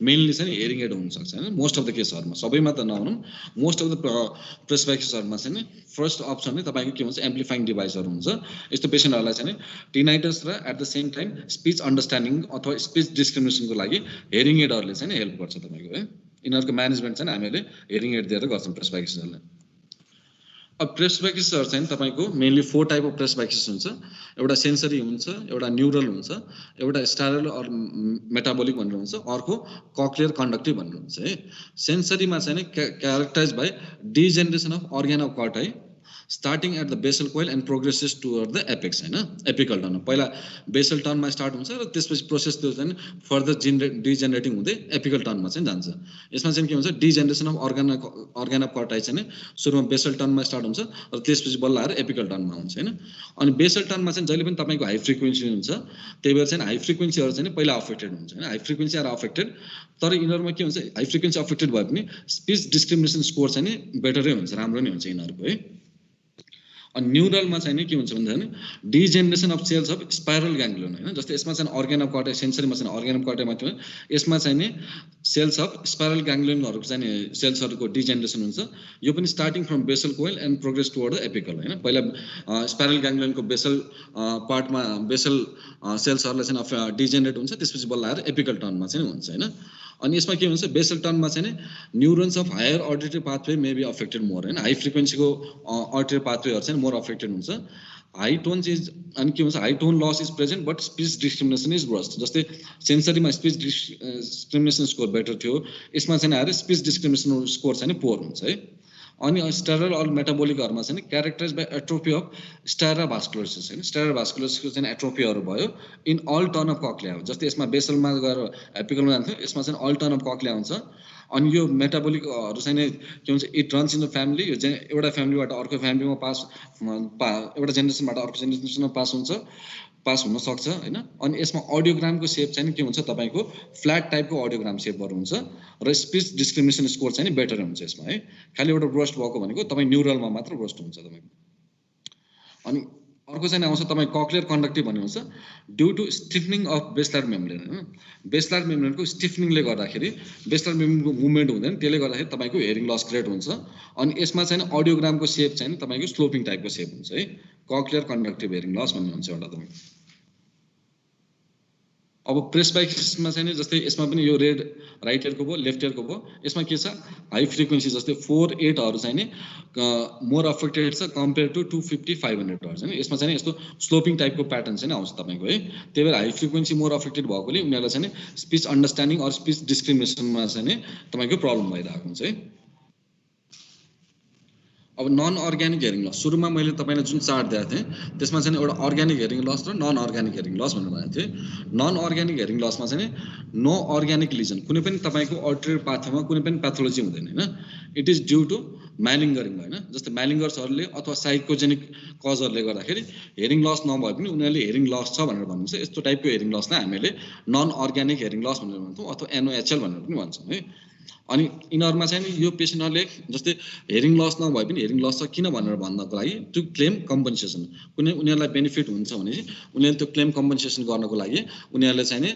mainly चाहिँ हेरिङ एड हुन सक्छ हैन मोस्ट अफ द केसहरुमा सबैमा त नभनौँ मोस्ट अफ द प्रेस्बाइक्सिसहरुमा चाहिँ फर्स्ट अप्सन नै तपाईको के हुन्छ एम्प्लिफाइङ डिभाइसहरु हुन्छ यस्तो पेशेन्टहरुलाई चाहिँ टिनाइटस र at the same time speech understanding अथवा स्पीच डिस्क्रिमिनेसनको लागि हेरिङ एडहरुले चाहिँ हेल्प गर्छ तपाईको है यिनीहरुको म्यानेजमेन्ट चाहिँ हामीले हेरिङ एड दिएर गर्छौँ प्रेस्बाइक्सिसहरुलाई अब प्रेस्बाइक्सिसहरु चाहिँ तपाईको मेनली 4 टाइप अफ प्रेस्बाइक्सिस हुन्छ एउटा सेन्सरी हुन्छ एउटा न्युरल हुन्छ एउटा स्टारल अर मेटाबोलिक भनेर हुन्छ अर्को कक्लियर कन्डक्टिभ भनेर हुन्छ है सेन्सरीमा चाहिँ characterize by degeneration of organ of Corti starting at the basal coil and progresses toward the apex हैन एपिकल टर्न पहिला बेसल टर्नमा स्टार्ट हुन्छ र त्यसपछि प्रोसेस त्यो चाहिँ फर्दर डिजेनरेटिङ हुँदै एपिकल टर्नमा चाहिँ जान्छ यसमा चाहिँ के हुन्छ डिजेनरेसन अफ अर्गान अफ कर्टाई चाहिँ सुरुमा बेसल टर्नमा स्टार्ट हुन्छ र त्यसपछि बल्ल आएर एपिकल टर्नमा हुन्छ हैन अनि बेसल टर्नमा चाहिँ जहिले पनि तपाईको हाई फ्रिक्वेन्सी हुन्छ त्यही भएर चाहिँ हाई फ्रिक्वेन्सीहरु चाहिँ पहिला अफेक्टेड हुन्छ हैन हाई फ्रिक्वेन्सी आर अफेक्टेड तर यिनीहरुमा के हुन्छ हाई फ्रिक्वेन्सी अफेक्टेड भए पनि स्पीच डिस्क्रिमिनेसन स्कोर चाहिँ बेटरै हुन्छ राम्रो नै हुन्छ यिनीहरुको है अनि न्युरलमा चाहिँ के हुन्छ भन्दाखेरि डिजेनरेसन अफ सेल्स अफ स्पाइरल ग्याङ्ग्लियोन हैन जस्तै यसमा चाहिँ अर्गान अफ कर्टाई सेन्सरीमा चाहिँ अर्गान अफ कर्टाई मात्र यसमा चाहिँ सेल्स अफ स्पाइरल ग्याङ्ग्लियोनहरुको चाहिँ सेल्सहरुको डिजेनरेसन हुन्छ यो पनि starting from basal coil and progress toward the apical हैन पहिला स्पाइरल ग्याङ्ग्लियोनको बेसल पार्टमा बेसल सेल्सहरुलाई चाहिँ डिजेनरेट हुन्छ त्यसपछि बल्ल आएर एपिकल टर्नमा चाहिँ हुन्छ हैन अनि यसमा के हुन्छ बेसल टर्नमा चाहिँ neurons of higher auditory pathway may be affected more हैन हाई फ्रिक्वेन्सीको अर्डिटरी पाथवेहरु चाहिँ मोर अफेक्टेड हुन्छ हाई टोन इज अनि के हुन्छ high tone loss is present but speech discrimination is worst जस्तै सेन्सरीमा स्पीच डिस्क्रिमिनेसन स्कोर बेटर थियो यसमा चाहिँ आएर स्पीच डिस्क्रिमिनेसन स्कोर चाहिँ पोर हुन्छ है अनि स्टेरल अर मेटाबोलिकहरुमा चाहिँ क्यारेक्टराइज बाइ एट्रोफी अफ स्टेरा भास्कुलरिसिस हैन स्टेरा भास्कुलरिसिसको चाहिँ एट्रोफीहरु भयो इन अल टर्न अफ कक्लिया हो जस्तै यसमा बेसलमा गएर एपिकलमा जान्थ्यो यसमा चाहिँ अल टर्न अफ कक्लिया हुन्छ अनि यो मेटाबोलिकहरु चाहिँ के हुन्छ it runs in the family यो चाहिँ एउटा फ्यामिलीबाट अर्को फ्यामिलीमा एउटा जेनेरेसनबाट अर्को जेनेरेसनमा पास हुन सक्छ हैन अनि यसमा अडियोग्रामको सेप चाहिँ के हुन्छ तपाईको फ्ल्याट टाइपको अडियोग्राम सेपहरु हुन्छ र स्पीच डिस्क्रिमिनेसन स्कोर चाहिँ बेटर हुन्छ यसमा है खाली एउटा रोस्ट भएको भनेको तपाई न्युरलमा मात्र रोस्ट हुन्छ तपाईको अनि अर्को चाहिँ आउँछ तपाई कक्लियर कन्डक्टिभ भन्ने हुन्छ due to stiffening of basilar membrane हैन बेसलर मेम्ब्रेनको स्टिफनिङले गर्दाखेरि बेसलर मेम्ब्रेनको मुभमेन्ट हुँदैन त्यसले गर्दाखेरि तपाईको हेरिङ लस क्रिएट हुन्छ अनि यसमा चाहिँ अडियोग्रामको सेप चाहिँ तपाईको स्लोपिङ टाइपको सेप हुन्छ है कक्लियर कन्डक्टिभ हेरिङ लस भन्ने हुन्छ एउटा तपाईको अब प्रेसबाइक्समा चाहिँ नि जस्तै यसमा पनि यो रेड राइट इयरको भयो लेफ्ट इयरको भयो, यसमा के छ हाई फ्रिक्वेन्सी जस्तै 4-8हरू चाहिँ नि मोर अफेक्टेड छ कम्पेयर टु 250-500हरू चाहिँ यसमा चाहिँ यस्तो स्लोपिङ टाइपको प्याटर्न चाहिँ आउँछ तपाईँको है। त्यही भएर हाई फ्रिक्वेन्सी मोर अफेक्टेड भएकोले उनीहरूलाई चाहिँ स्पिच अन्डरस्ट्यान्डिङ अर स्पिच डिस्क्रिमिनेसनमा चाहिँ नि तपाईँको प्रब्लम भइरहेको हुन्छ है। अब नन अर्ग्यानिक हेरिङ लस सुरुमा मैले तपाईँलाई जुन चार्ट दिएको थिएँ त्यसमा चाहिँ एउटा अर्ग्यानिक हेरिङ लस र नन अर्ग्यानिक हेरिङ लस भनेर भनेको थिएँ। नन अर्ग्यानिक हेरिङ लसमा चाहिँ नो अर्ग्यानिक लिजन, कुनै पनि तपाईँको अल्टरेड पाथवेमा कुनै पनि प्याथोलोजी हुँदैन होइन। इट इज ड्यू टु म्यालिङ्गरिङ होइन, जस्तै म्यालिङ्गर्सहरूले अथवा साइकोजेनिक कजहरूले गर्दाखेरि हेरिङ लस नभए पनि उनीहरूले हेरिङ लस छ भनेर भन्नुहुन्छ। यस्तो टाइपको हेरिङ लसलाई हामीले नन अर्ग्यानिक हेरिङ लस भनेर भन्छौँ अथवा NOHL भनेर पनि भन्छौँ है। अनि यिनीहरूमा चाहिँ यो पेसेन्टहरूले जस्तै हेरिङ लस नभए पनि हेरिङ लस छ किन भनेर भन्नको लागि टु क्लेम कम्पन्सेसन, कुनै उनीहरूलाई बेनिफिट हुन्छ भने उनीहरूले त्यो क्लेम कम्पन्सेसन गर्नको लागि उनीहरूले चाहिँ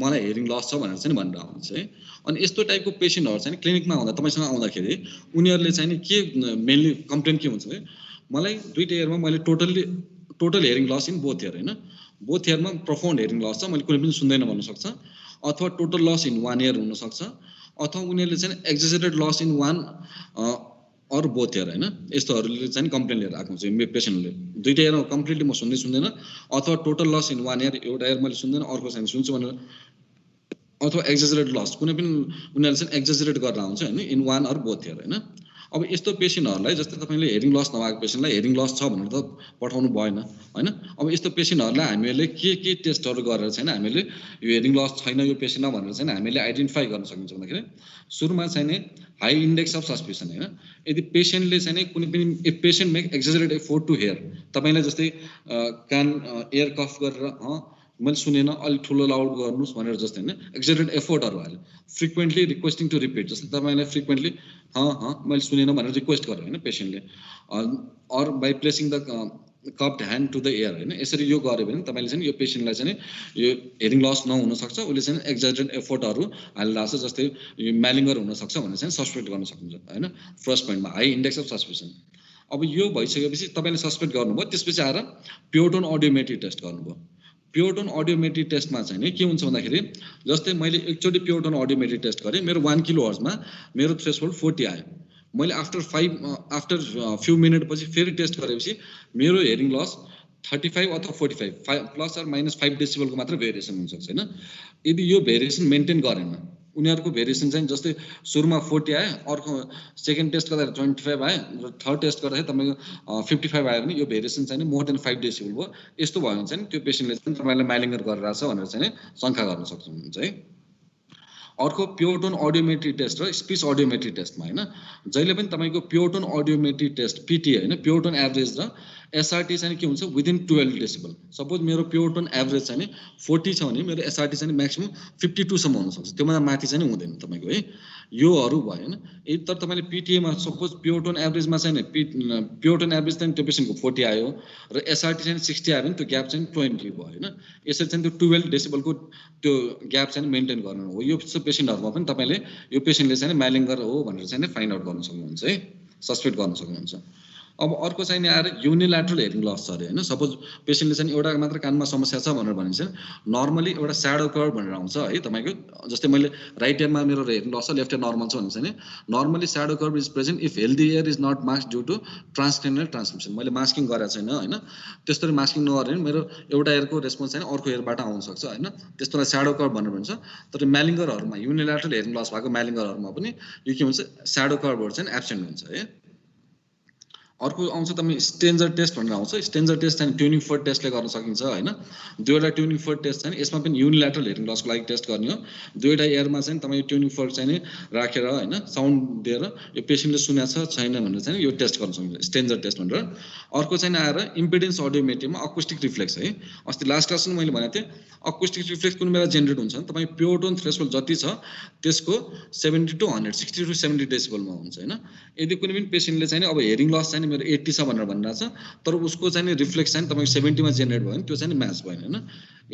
मलाई हेरिङ लस छ भनेर चाहिँ भनेर आउँछ है। अनि यस्तो टाइपको पेसेन्टहरू चाहिँ क्लिनिकमा आउँदा तपाईँसँग आउँदाखेरि उनीहरूले चाहिँ के मेनली कम्प्लेन के हुन्छ भने मलाई 2टा इयरमा मैले total hearing loss in both ear होइन, बोथ इयरमा प्रोफाउन्ड हेरिङ लस छ मैले कुनै पनि सुन्दैन भन्नु सक्छ, अथवा टोटल लस इन 1 इयर हुनसक्छ, अथवा उनीहरूले चाहिँ exaggerated loss in 1 or both ear होइन। यस्तोहरूले चाहिँ कम्प्लेन लिएर आएको हुन्छ पेसेन्टले 2टा इयरमा कम्प्लिटली म सुन्दैन, अथवा टोटल लस इन 1 इयर एउटा इयर मैले सुन्दैन अर्को चाहिँ सुन्छु भनेर, अथवा एक्जेजरेटेड लस कुनै पनि उनीहरूले चाहिँ एक्जेजरेट गरेर आउँछ होइन इन 1 अर बोथ इयर होइन। अब यस्तो पेसेन्टहरूलाई जस्तै तपाईँले हेरिङ लस नभएको पेसेन्टलाई हेरिङ लस छ भनेर त पठाउनु भएन होइन। अब यस्तो पेसेन्टहरूलाई हामीले के टेस्टहरू गरेर चाहिँ हामीले यो हेरिङ लस छैन यो पेसेन्टमा भनेर चाहिँ हामीले आइडेन्टिफाई गर्न सकिन्छ भन्दाखेरि सुरुमा चाहिँ नि हाई इन्डेक्स अफ सस्पिसन होइन। यदि पेसेन्टले चाहिँ कुनै पनि if patient make exaggerate effort to hear, तपाईँलाई जस्तै कान एयर कफ गरेर मैले सुनेन अलिक ठुलो लाउड गर्नुहोस् भनेर जस्तै होइन एक्जेजरेट एफोर्टहरू हाल्यो, फ्रिक्वेन्टली रिक्वेस्टिङ टु रिपिट जस्तै तपाईँलाई फ्रिक्वेन्टली मैले सुनेन भनेर रिक्वेस्ट गर्यो होइन पेसेन्टले, or by placing the cupped hand to the ear होइन। यसरी यो गऱ्यो भने तपाईँले चाहिँ यो पेसेन्टलाई चाहिँ यो हेरिङ लस नहुनसक्छ, उसले चाहिँ एक्जेजरेट एफोर्टहरू हालिरहेको छ जस्तै यो म्यालिङ्गर हुनसक्छ भनेर चाहिँ सस्पेक्ट गर्न सक्नुहुन्छ होइन। फर्स्ट पोइन्टमा हाई इन्डेक्स अफ सस्पिसन। अब यो भइसकेपछि तपाईँले सस्पेक्ट गर्नुभयो, त्यसपछि आएर प्योरटोन अडियोमेट्री टेस्ट गर्नुभयो। प्योरटोन अडियोमेट्री टेस्टमा चाहिँ नि के हुन्छ भन्दाखेरि जस्तै मैले एकचोटि प्योरटोन अडियोमेट्री टेस्ट गरेँ, मेरो 1 किलोहर्जमा मेरो थ्रेसहोल्ड 40 आयो। मैले आफ्टर फ्यु मिनट पछि फेरि टेस्ट गरेपछि मेरो हेरिङ लस 35 अथवा 45 प्लस अर माइनस 5 डेसिबलको मात्र भेरिएसन हुनसक्छ होइन। यदि यो भेरिएसन मेन्टेन गरेन उनीहरूको भेरिएसन चाहिँ जस्तै सुरुमा 40 आयो, अर्को सेकेन्ड टेस्ट गर्दा 25 आयो र थर्ड टेस्ट गर्दाखेरि तपाईँको 55 आयो भने यो भेरिएसन चाहिँ मोर देन 5 डेसिबल भयो। यस्तो भयो भने चाहिँ त्यो पेसेन्टले चाहिँ तपाईँलाई म्यालिङ्गर गरिरहेछ भनेर चाहिँ शङ्का गर्न सक्नुहुन्छ है। अर्को प्योरटोन अडियोमेट्री टेस्ट र स्पिच अडियोमेट्री टेस्टमा होइन जहिले पनि तपाईँको प्योरटोन अडियोमेट्री टेस्ट पिटी होइन प्योरटोन एभरेज र एसआरटी चाहिँ के हुन्छ विदिन 12 डेसिबल। सपोज मेरो प्योरटोन एभरेज चाहिँ 40 छ भने मेरो एसआरटी चाहिँ म्याक्सिमम 52 सम्म हुनसक्छ, त्योभन्दा माथि चाहिँ हुँदैन तपाईँको है। योहरू भयो होइन। तर तपाईँले पिटिएमा सपोज प्योरटोन एभरेजमा चाहिँ प्योरटोन एभरेज चाहिँ त्यो पेसेन्टको 40 आयो र एसआरटी चाहिँ 60 आयो भने त्यो ग्याप चाहिँ 20 भयो होइन। यसरी चाहिँ त्यो 12 डेसिबलको त्यो ग्याप चाहिँ मेन्टेन गर्नु हो। यो पेसेन्टहरूमा पनि तपाईँले यो पेसेन्टले चाहिँ म्यालिङ्गर हो भनेर चाहिँ फाइन्ड आउट गर्न सक्नुहुन्छ है, सस्पेक्ट गर्न सक्नुहुन्छ। अब अर्को चाहिँ नि आएर युनिल्याटरल हेरिङ लस छ अरे होइन। सपोज पेसेन्टले चाहिँ एउटा मात्र कानमा समस्या छ भनेर भने चाहिँ नर्मली एउटा स्याडो कर्भ भनेर आउँछ है तपाईँको। जस्तै मैले राइट इयरमा मेरो हेरिङ लस छ लेफ्ट इयर नर्मल छ भने चाहिँ normally shadow curve is present if healthy ear is not mask due to transcranial transmission. मैले मास्किङ गरेको छैन होइन, त्यस्तरी मास्किङ नगरे मेरो एउटा एयरको रेस्पोन्स चाहिँ अर्को एयरबाट आउनसक्छ होइन, त्यस्तोलाई स्याडो कर्भ भनेर भन्छ। तर म्यालिङ्गरहरूमा युनिल्याटरल हेरिङ लस भएको म्यालिङ्गरहरूमा पनि यो के हुन्छ स्याडो कर्भहरू चाहिँ एब्सेन्ट हुन्छ है। अर्को आउँछ तपाईँ स्टेन्जर टेस्ट भनेर आउँछ। स्टेन्जर टेस्ट चाहिँ ट्युनिङ फोर्ड टेस्टले गर्न सकिन्छ होइन। दुईवटा ट्युनिङ फोर्ड टेस्ट चाहिँ यसमा पनि युनिल्याटरल हेरिङ लसको लागि टेस्ट गर्ने हो। दुईवटा एयरमा चाहिँ तपाईँ ट्युनिङ फोर्ड चाहिँ राखेर होइन साउन्ड दिएर यो पेसेन्टले सुनेको छ छैन भनेर चाहिँ यो टेस्ट गर्न सकिन्छ स्टेन्जर टेस्ट भनेर। अर्को चाहिँ आएर इम्पिडेन्स अडियोमेट्रीमा अकुस्टिक रिफ्लेक्स है। अस्ति लास्ट क्लासमा मैले भनेको थिएँ अकुस्टिक रिफ्लेक्स कुन बेला जेनेरेट हुन्छ भने तपाईँ प्योरटोन थ्रेसहोल्ड जति छ त्यसको 70 to 100 60 to 70 डेसिबलमा हुन्छ होइन। यदि कुनै पनि पेसेन्टले चाहिँ अब हेरिङ लस चाहिँ मेरो 80 छ भनेर भनिरहेको छ तर उसको चाहिँ रिफ्लेक्स चाहिँ तपाईँको 70 मा जेनेरेट भयो भने त्यो चाहिँ म्याच भएन होइन।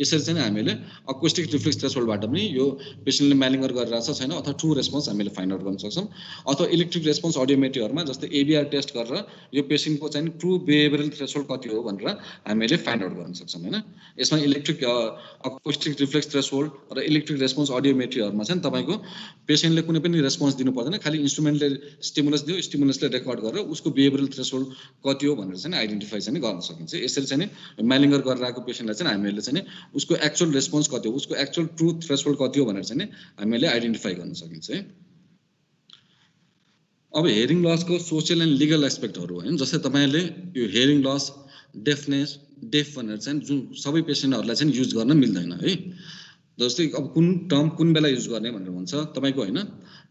यसरी चाहिँ हामीले अकोस्टिक रिफ्लेक्स थ्रेसोल्डबाट पनि यो पेसेन्टले म्यालिङ्गर गरिरहेछ छैन अथवा ट्रु रेस्पोन्स हामीले फाइन्ड आउट गर्न सक्छौँ। अथवा इलेक्ट्रिक रेस्पोन्स अडियोमेट्रीहरूमा जस्तै एबिआर टेस्ट गरेर यो पेसेन्टको चाहिँ ट्रु बिहेभियरल थ्रेसोल्ड कति हो भनेर हामीले फाइन्ड आउट गर्न सक्छौँ होइन। यसमा इलेक्ट्रिक अकोस्टिक रिफ्लेक्स थ्रेसोल्ड र इलेक्ट्रिक रेस्पोन्स अडियोमेट्रीहरूमा चाहिँ तपाईँको पेसेन्टले कुनै पनि रेस्पोन्स दिनु पर्दैन, खालि इन्स्ट्रुमेन्टले स्टिमुलस दियो, स्टिमुलसले रेकर्ड गरेर उसको बिहेभियरल थ्रेसोल्ड कति हो भनेर चाहिँ आइडेन्टिफाई चाहिँ गर्न सकिन्छ। यसरी चाहिँ म्यालिङ्गर गरिरहेको पेसेन्टलाई चाहिँ हामीले चाहिँ उसको एक्चुअल रेस्पोन्स कति हो, उसको एक्चुअल ट्रु थ्रेसोल्ड कति हो भनेर चाहिँ हामीले आइडेन्टिफाई गर्न सकिन्छ है। अब हेरिङ लसको सोसियल एन्ड लिगल एस्पेक्टहरू होइन, जस्तै तपाईँले यो हेरिङ लस, डेफनेस, डेफ भनेर चाहिँ जुन सबै पेसेन्टहरूलाई चाहिँ युज गर्न मिल्दैन है। जस्तै अब कुन टर्म कुन बेला युज गर्ने भनेर हुन्छ तपाईँको होइन।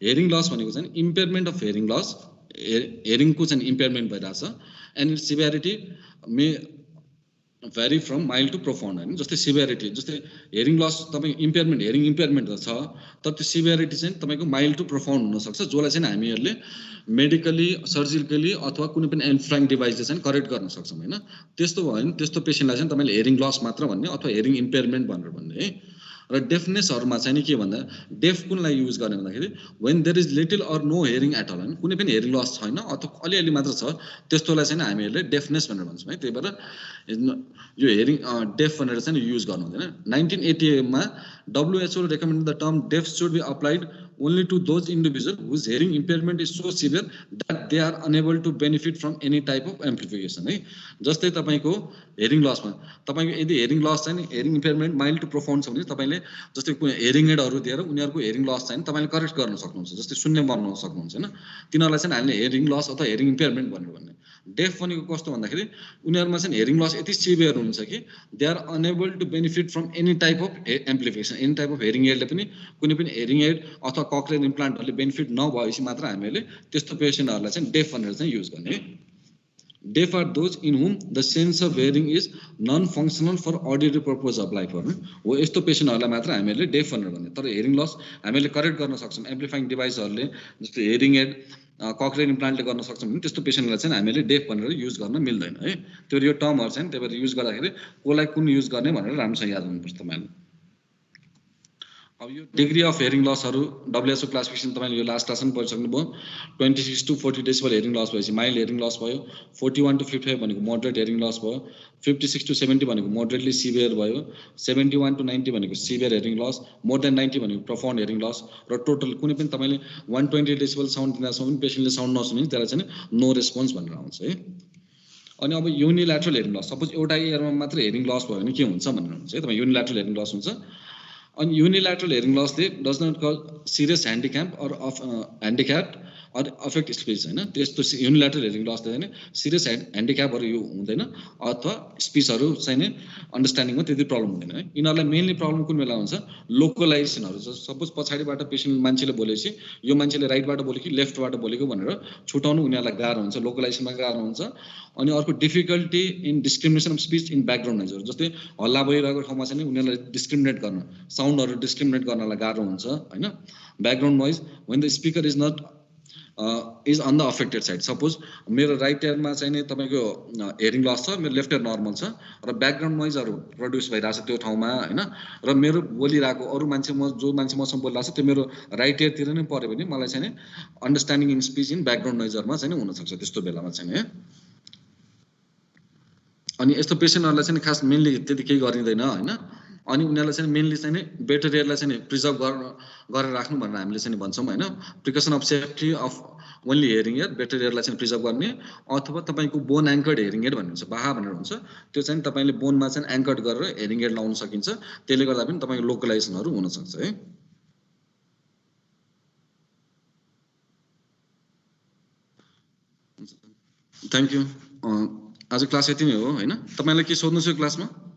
हेरिङ लस भनेको चाहिँ इम्पेयरमेन्ट अफ हेरिङ लस, हेरिङको चाहिँ इम्पेयरमेन्ट भइरहेछ and its severity may vary from mild to profound होइन। जस्तै सिभियरिटी, जस्तै हेरिङ लस तपाईँ इम्पेयरमेन्ट, हेरिङ इम्पेयरमेन्ट त छ तर त्यो सिभियरिटी चाहिँ तपाईँको माइल्ड टु प्रोफाउन्ड हुनसक्छ, जसलाई चाहिँ हामीहरूले मेडिकली, सर्जिकली अथवा कुनै पनि एम्प्लिफाइङ डिभाइसले चाहिँ करेक्ट गर्न सक्छौँ होइन। त्यस्तो भयो भने त्यस्तो पेसेन्टलाई चाहिँ तपाईँले हेरिङ लस मात्र भन्ने अथवा हेरिङ इम्पेयरमेन्ट भनेर भन्ने है। र डेफनेसहरूमा चाहिँ नि के भन्दा डेफ कुनलाई युज गर्ने भन्दाखेरि when there is little or no hearing at all होइन, कुनै पनि हेरिङ लस छैन अथवा अलिअलि मात्र छ त्यस्तोलाई चाहिँ हामीहरूले डेफनेस भनेर भन्छौँ है। त्यही भएर यो हेरिङ डेफ भनेर चाहिँ युज गर्नु हुँदैन। 1988 WHO recommended the term deaf should be applied only to those individuals whose hearing impairment is so severe that they are unable to benefit from any type of amplification है। जस्तै तपाईँको hearing लसमा तपाईँको यदि hearing loss चाहिँ hearing इम्पेयरमेन्ट mild to profound छ भने तपाईँले जस्तै हेरिङ एडहरू दिएर उनीहरूको हेरिङ लस चाहिँ तपाईँले करेक्ट गर्न सक्नुहुन्छ, जस्तै शून्य बनाउन सक्नुहुन्छ होइन। तिनीहरूलाई चाहिँ हामीले हेरिङ लस अथवा हेरिङ इम्पेयरमेन्ट भनेर भन्ने। डेफ भनेको कस्तो भन्दाखेरि उनीहरूमा चाहिँ हेरिङ लस यति सिभियर हुन्छ कि they are unable to benefit from any type of amplification, any type of hearing एडले पनि कुनै पनि हेरिङ एड अथवा कक्लियर इम्प्लान्टहरूले बेनिफिट नभएपछि मात्र हामीले त्यस्तो पेसेन्टहरूलाई चाहिँ डेफ भनेर चाहिँ युज गर्ने। Deaf are those in whom the sense of hearing is non functional for auditory purpose of life हो। यस्तो पेसेन्टहरूलाई मात्र हामीले डेफ भनेर भन्ने। तर हेरिङ लस हामीले करेक्ट गर्न सक्छौँ एम्प्लिफाइङ डिभाइसहरूले, जस्तो हेरिङ एड, कक्लियर इम्प्लान्टले गर्न सक्छौँ भने त्यस्तो पेसेन्टलाई चाहिँ हामीले डेफ भनेर युज गर्न मिल्दैन है। त्यो यो टर्महरू चाहिँ त्यही भएर युज गर्दाखेरि कसलाई कुन युज गर्ने भनेर राम्रोसँग याद हुनुपर्छ तपाईँले। अब यो डिग्री अफ हेरिङ लसहरू WHO क्लासिफिकेसन तपाईँले यो लास्ट क्लासमा पढिसक्नुभयो। 26 to 40 डेसिबल हेरिङ लस भएपछि माइल्ड हेरिङ लस भयो, 41 to 55 भनेको मोडरेट हेरिङ लस भयो, 56 to 70 भनेको मोडरेटली सिभियर भयो, 71 to 90 भनेको severe hearing loss, more than 90 भनेको प्रोफाउन्ड हेरिङ लस, र टोटल कुनै पनि तपाईँले 120 डेसिबल साउन्ड दिँदासम्म पनि पेसेन्टले साउन्ड नसुने त्यसलाई चाहिँ नो रेस्पोन्स भनेर आउँछ है। अनि अब युनिल्याटरल हेरिङ लस, सपोज एउटा इयरमा मात्र हेरिङ लस भयो भने के हुन्छ भनेर हुन्छ है। तपाईँ युनिल्याटरल हेरिङ लस हुन्छ। अनि युनिल्याटरल हेरिङ लसले does not cause serious handicap or affect speech होइन। त्यस्तो युनिल्याटरल हेरिङ लसले चाहिँ सिरियस ह्यान्डिक्यापहरू यो हुँदैन अथवा स्पिचहरू चाहिँ नै अन्डरस्ट्यान्डिङमा त्यति प्रब्लम हुँदैन है। यिनीहरूलाई मेनली प्रब्लम कुन बेला हुन्छ, लोकलाइजेसनहरू। सपोज पछाडिबाट पेसेन्ट मान्छेले बोलेपछि यो मान्छेले राइटबाट बोल्यो कि लेफ्टबाट बोलेको भनेर छुटाउनु उनीहरूलाई गाह्रो हुन्छ, लोकलाइजेसनमा गाह्रो हुन्छ। अनि अर्को difficulty in discrimination of speech in background नोइजहरू, जस्तै हल्ला भइरहेको ठाउँमा चाहिँ उनीहरूलाई डिस्क्रिमिनेट गर्न, साउन्डहरू डिस्क्रिमिनेट गर्नलाई गाह्रो हुन्छ होइन। Background noise when the speaker is not is on the affected side. Suppose मेरो राइट इयरमा चाहिँ नि तपाईँको हेरिङ लस छ, मेरो लेफ्ट इयर नर्मल छ र ब्याकग्राउन्ड नोइजहरू प्रड्युस भइरहेको छ त्यो ठाउँमा होइन, र मेरो बोलिरहेको अरू मान्छे जो मान्छे मसँग बोलिरहेको छ त्यो मेरो राइट इयरतिर नै पऱ्यो भने मलाई चाहिँ नि understanding in speech in background नोइजहरूमा चाहिँ हुनसक्छ त्यस्तो बेलामा चाहिँ है। अनि यस्तो पेसेन्टहरूलाई चाहिँ खास मेनली त्यति केही गरिँदैन होइन। अनि उनीहरूलाई चाहिँ मेनली चाहिँ नि बेटर एयरलाई चाहिँ प्रिजर्भ गरेर राख्नु भनेर हामीले चाहिँ भन्छौँ होइन। Precaution of safety of only hearing ear, better एयरलाई चाहिँ प्रिजर्भ गर्ने। अथवा तपाईँको बोन एङ्कर्ड हेरिङ एड भन्ने हुन्छ, बाहा भनेर हुन्छ, त्यो चाहिँ तपाईँले बोनमा चाहिँ एङ्कर्ड गरेर हेरिङ एड लाउन सकिन्छ। त्यसले गर्दा पनि तपाईँको लोकलाइजेसनहरू हुनसक्छ है। Thank you. आज क्लास यति नै हो होइन। तपाईँलाई के सोध्नु छ क्लासमा?